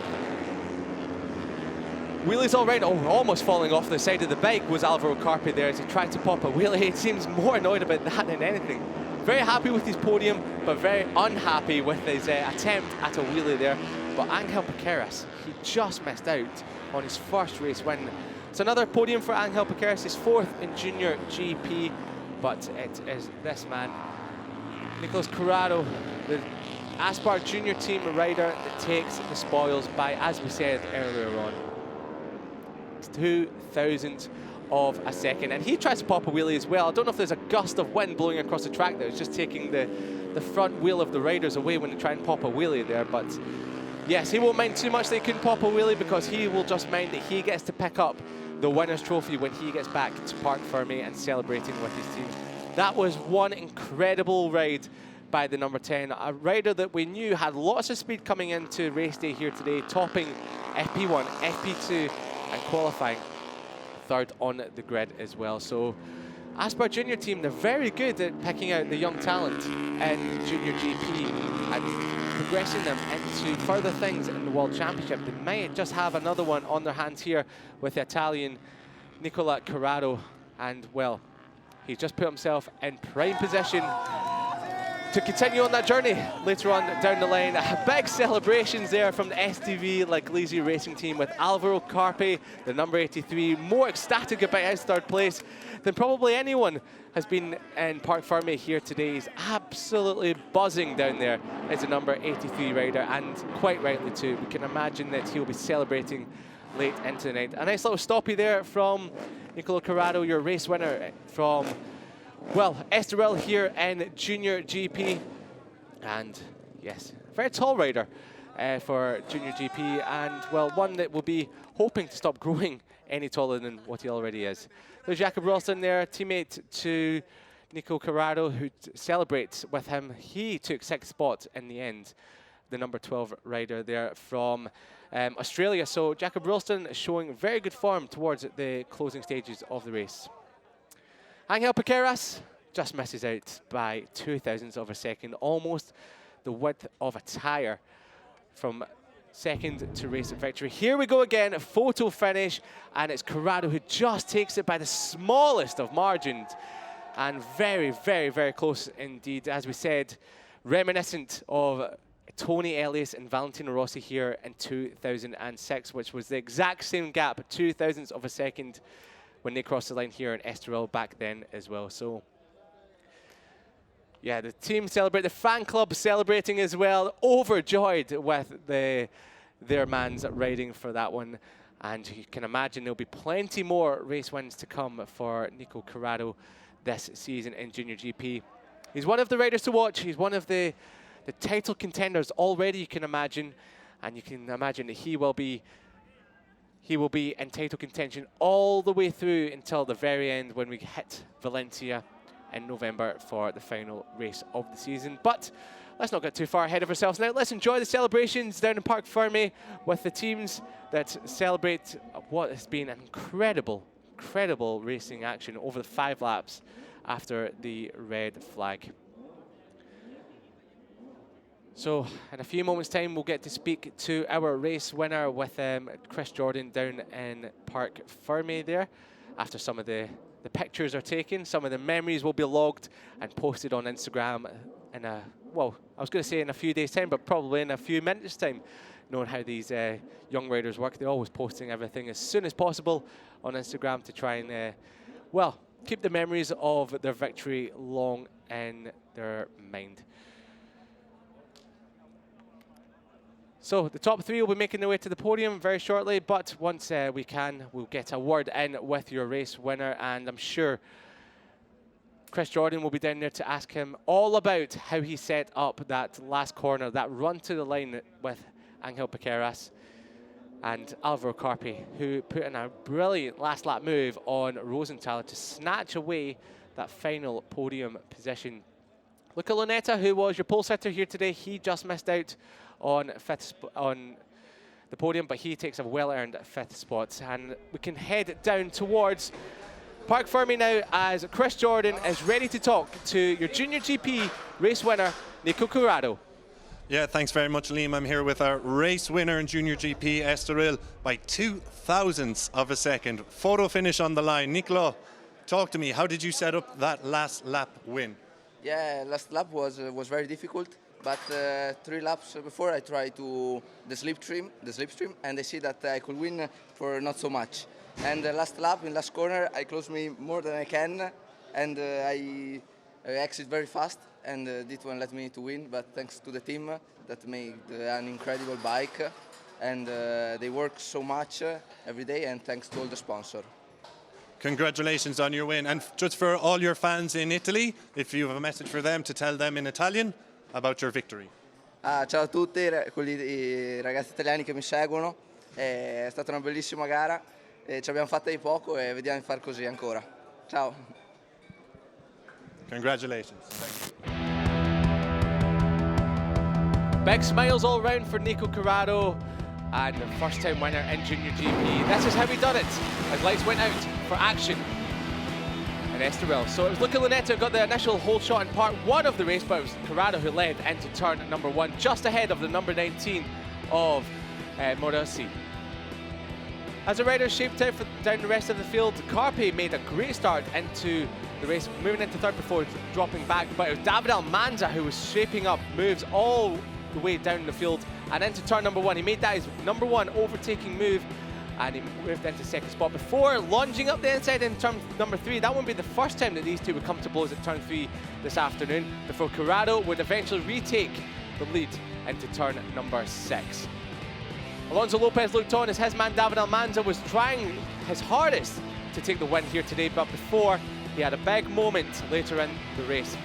Wheelies all round, almost falling off the side of the bike was Alvaro Carpe there as he tried to pop a wheelie. He seems more annoyed about that than anything. Very happy with his podium, but very unhappy with his attempt at a wheelie there. But Angel Piqueras, he just missed out on his first race win. It's another podium for Angel Piqueras, his 4th in Junior GP, but it is this man, Nicolas Corrado, the Aspar Junior Team rider that takes the spoils by, as we said earlier on, 2,000th of a second. And he tries to pop a wheelie as well. I don't know if there's a gust of wind blowing across the track that was just taking the front wheel of the riders away when they try and pop a wheelie there. But yes, he won't mind too much that he couldn't pop a wheelie, because he will just mind that he gets to pick up the winner's trophy when he gets back to Parc Fermé and celebrating with his team. That was one incredible ride by the number 10, a rider that we knew had lots of speed coming into race day here today, topping FP1, FP2, and qualifying 3rd on the grid as well. So Aspar Junior Team, they're very good at picking out the young talent in Junior GP and progressing them into further things in the World Championship. They might just have another one on their hands here with the Italian Nicola Corrado, and well, he's just put himself in prime position to continue on that journey later on down the line. Big celebrations there from the STV Laglisi Racing Team, with Alvaro Carpe, the number 83, more ecstatic about his 3rd place than probably anyone has been in Parc Fermé here today. He's absolutely buzzing down there as a number 83 rider, and quite rightly too. We can imagine that he'll be celebrating late into the night. A nice little stoppie there from Nicola Corrado, your race winner from, well, Estoril here in Junior GP. And yes, very tall rider for Junior GP, and well, one that will be hoping to stop growing any taller than what he already is. There's Jakob Rolsson there, teammate to Nico Corrado, who celebrates with him. He took 6th spot in the end, the number 12 rider there from Australia. So Jakob Rolston is showing very good form towards the closing stages of the race. Angel Piqueras just misses out by 0.02 of a second, almost the width of a tyre from 2nd to race victory. Here we go again, a photo finish, and it's Corrado who just takes it by the smallest of margins, and very, very, very close indeed. As we said, reminiscent of Tony Ellis and Valentino Rossi here in 2006, which was the exact same gap, 0.02 of a second, when they crossed the line here in Estoril back then as well. So yeah, the team celebrate, the fan club celebrating as well, overjoyed with their man's riding for that one. And you can imagine there'll be plenty more race wins to come for Nico Corrado this season in Junior GP. He's one of the riders to watch. He's one of the title contenders already, you can imagine. And you can imagine that he will be in title contention all the way through until the very end when we hit Valencia in November for the final race of the season. But let's not get too far ahead of ourselves now. Let's enjoy the celebrations down in Parc Fermé with the teams that celebrate what has been an incredible racing action over the 5 laps after the red flag. So in a few moments' time, we'll get to speak to our race winner with Chris Jordan down in Parc Fermé there. After some of the pictures are taken, some of the memories will be logged and posted on Instagram in a, well, I was going to say in a few days' time, but probably in a few minutes' time, knowing how these young riders work. They're always posting everything as soon as possible on Instagram to try and, well, keep the memories of their victory long in their mind. So the top three will be making their way to the podium very shortly, but once we can, we'll get a word in with your race winner, and I'm sure Chris Jordan will be down there to ask him all about how he set up that last corner, that run to the line with Angel Piqueras and Alvaro Carpi, who put in a brilliant last lap move on Rosenthaler to snatch away that final podium position. Luca Lunetta, who was your pole sitter here today, he just missed out on on the podium, but he takes a well-earned 5th spot. And we can head down towards Parc Fermé now as Chris Jordan is ready to talk to your Junior GP race winner, Nico Curado. Yeah, thanks very much, Liam. I'm here with our race winner in Junior GP, Estoril, by 0.02 of a second. Photo finish on the line. Nicolo, talk to me. How did you set up that last lap win? Yeah, last lap was very difficult, but 3 laps before I tried to the slipstream, and I see that I could win for not so much. And the last lap, in last corner, I closed me more than I can, and I exit very fast, and this one let me to win. But thanks to the team that made an incredible bike, and they work so much every day, and thanks to all the sponsors. Congratulations on your win. And just for all your fans in Italy, if you have a message for them to tell them in Italian about your victory. Ciao a tutti, i ragazzi italiani che mi seguono. È stata una bellissima gara, ci abbiamo fatta di poco e vediamo di far così ancora. Ciao. Congratulations. Big smiles all round for Nico Curado, and the first time winner in Junior GP. This is how he done it, as lights went out for action in Estoril. So it was Luca Lunetta who got the initial hold shot in part 1 of the race, but it was Curado who led into turn number 1, just ahead of the number 19 of Morossi. As the riders shaped out down the rest of the field, Carpi made a great start into the race, moving into third before dropping back, but it was David Almanza who was shaping up moves all the way down the field and into turn number 1. He made that his number 1 overtaking move, and he moved into second spot before lunging up the inside in turn number 3. That won't be the first time that these two would come to blows at turn 3 this afternoon, before Curado would eventually retake the lead into turn number 6. Alonso Lopez looked on as his man David Almanza was trying his hardest to take the win here today, but before he had a big moment later in the race.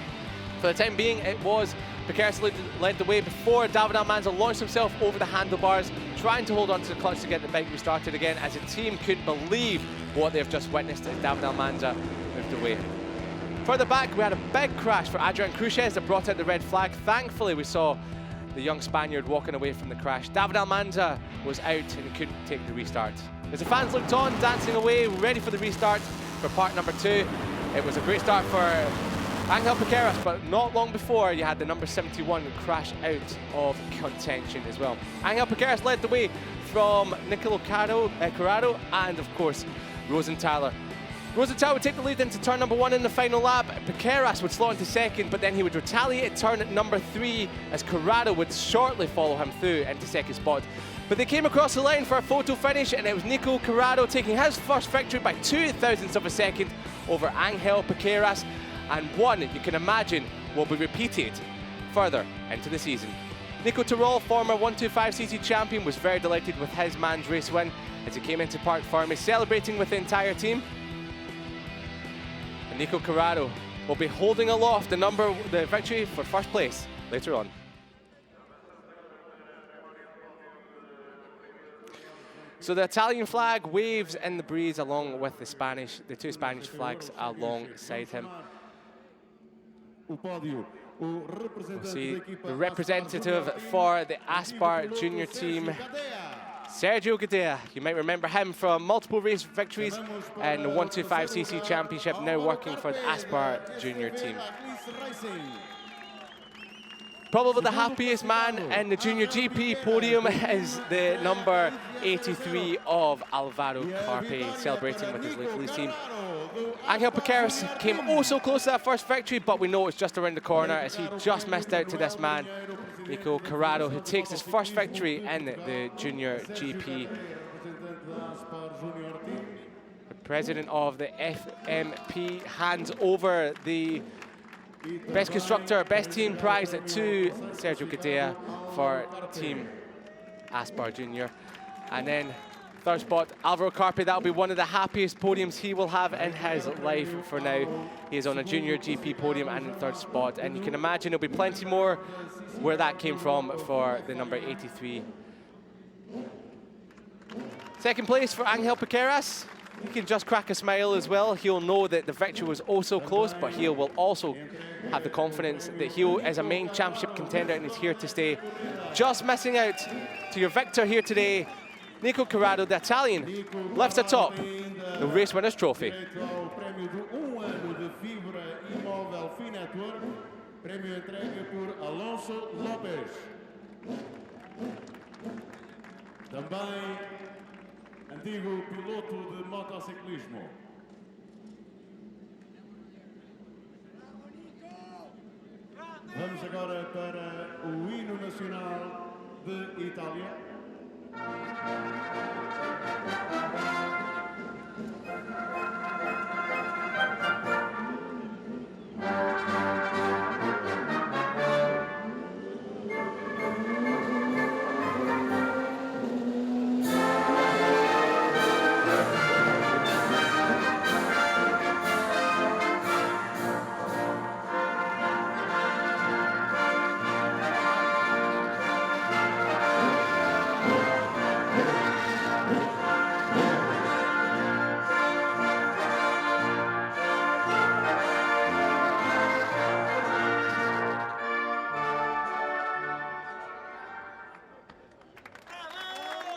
For the time being, it was Piqueras led the way before David Almanza launched himself over the handlebars, trying to hold on to the clutch to get the bike restarted again, as the team couldn't believe what they've just witnessed as David Almanza moved away. Further back, we had a big crash for Adrian Cruces that brought out the red flag. Thankfully, we saw the young Spaniard walking away from the crash. David Almanza was out and he couldn't take the restart. As the fans looked on, dancing away, ready for the restart for part number 2. It was a great start for Angel Piqueras, but not long before you had the number 71 crash out of contention as well. Angel Piqueras led the way from Nicolo Curado and, of course, Rosenthaler. Rosenthaler would take the lead into turn number 1 in the final lap. Piqueras would slow into second, but then he would retaliate at turn number 3 as Curado would shortly follow him through into second spot. But they came across the line for a photo finish, and it was Nico Curado taking his first victory by 0.02 of a second over Angel Piqueras, and one you can imagine will be repeated further into the season. Nico Tirol, former 125cc champion, was very delighted with his man's race win as he came into Parc Fermé celebrating with the entire team. And Nico Curado will be holding aloft the victory for first place later on. So the Italian flag waves in the breeze along with the two Spanish flags alongside him. We'll see the representative for the Aspar junior team, Sergio Gadea. You might remember him from multiple race victories and the 125cc championship, now working for the Aspar junior team. Probably the happiest man in the Junior GP podium is the number 83 of Alvaro Carpi, celebrating with his police team. Angel Piqueras came oh so close to that first victory, but we know it's just around the corner as he just missed out to this man, Nico Curado, who takes his first victory in the Junior GP. The president of the FMP hands over the Best constructor, best team prize to Sergio Gadea for Team Aspar Junior. And then third spot, Alvaro Carpe. That'll be one of the happiest podiums he will have in his life for now. He is on a Junior GP podium and in third spot. And you can imagine there'll be plenty more where that came from for the number 83. Second place for Angel Piqueras. He can just crack a smile as well. He'll know that the victory was also close, but he will also have the confidence that he is a main championship contender and is here to stay. Just missing out to your victor here today, Nico Corrado, the Italian, left atop the race winners trophy. Antigo piloto de motociclismo. Vamos agora para o hino nacional de Itália.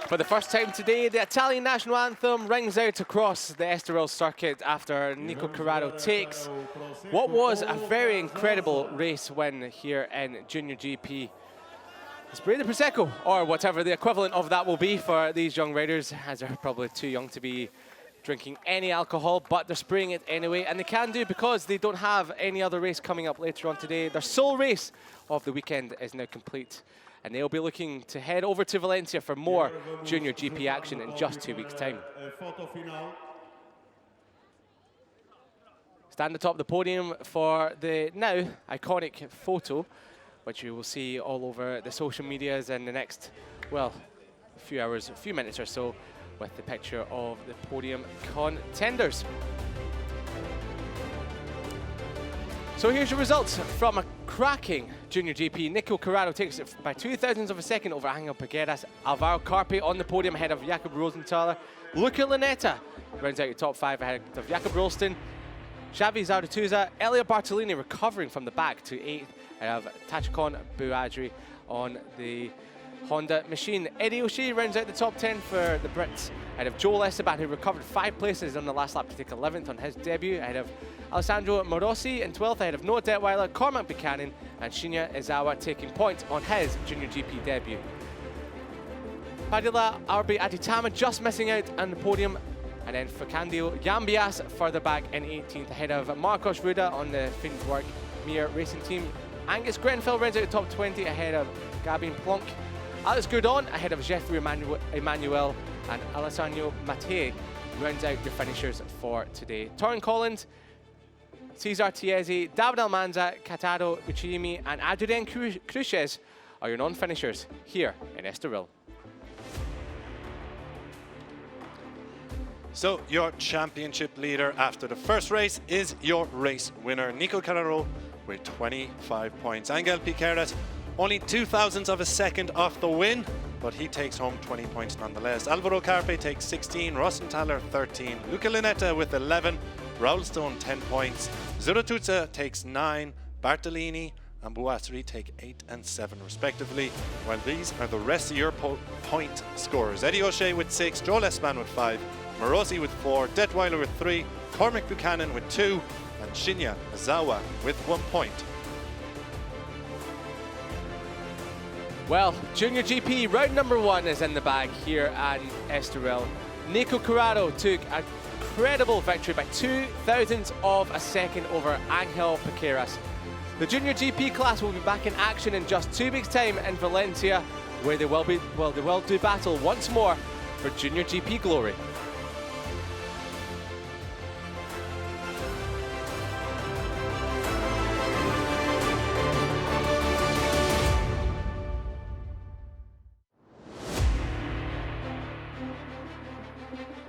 For the first time today, the Italian national anthem rings out across the Estoril circuit after Nico Corrado takes what was a very incredible race win here in Junior GP. Spray the Prosecco, or whatever the equivalent of that will be for these young riders, as they're probably too young to be drinking any alcohol, but they're spraying it anyway, and they can do because they don't have any other race coming up later on today. Their sole race of the weekend is now complete, and they'll be looking to head over to Valencia for more Junior GP action in just 2 weeks' time. Stand atop the podium for the now iconic photo, which you will see all over the social medias in the next, well, a few hours, a few minutes or so, with the picture of the podium contenders. So here's your results from a cracking Junior GP. Nico Corrado takes it by 0.02 of a second over Angel Piqueras. Alvaro Carpe on the podium ahead of Jakob Rosenthaler. Luca Lunetta rounds out your top 5 ahead of Jakob Rolston. Xavi Zaratuza, Elia Bartolini recovering from the back to 8th ahead of Tachikon Bouadri on the Honda machine. Eddie O'Shea rounds out the top 10 for the Brits ahead of Joel Esteban, who recovered 5 places on the last lap to take 11th on his debut, ahead of Alessandro Morosi in 12th ahead of Noah Detweiler, Cormac Buchanan and Shinya Izawa taking points on his Junior GP debut. Padilla Arbi Aditama just missing out on the podium, and then Facandio Yambias further back in 18th ahead of Marcos Ruda on the Finetwork Mir Racing Team. Angus Grenfell rounds out the top 20 ahead of Gabin Plonk. Alex Gourdon ahead of Jeffrey Emmanuel and Alessandro Mattei rounds out the finishers for today. Torrin Collins, Cesar Tiesi, David Almanza, Kataro Uchimi and Adrien Cruces are your non-finishers here in Estoril. So your championship leader after the first race is your race winner, Nico Corrado, with 25 points. Angel Piqueras, only 0.02 of a second off the win, but he takes home 20 points nonetheless. Alvaro Carpe takes 16, Rosenthaler 13, Luca Lunetta with 11, Raul Stone 10 points, Zaratuza takes 9, Bartolini and Bouasri take 8 and 7 respectively, while these are the rest of your point scorers. Eddie O'Shea with 6, Joel Esteban with 5, Morosi with 4, Detweiler with 3, Cormac Buchanan with 2, and Shinya Izawa with 1 point. Well, Junior GP round number 1 is in the bag here at Estoril. Nico Corrado took an incredible victory by 0.02 of a second over Angel Piqueras. The Junior GP class will be back in action in just 2 weeks' time in Valencia, where they will do battle once more for Junior GP glory. Obrigado.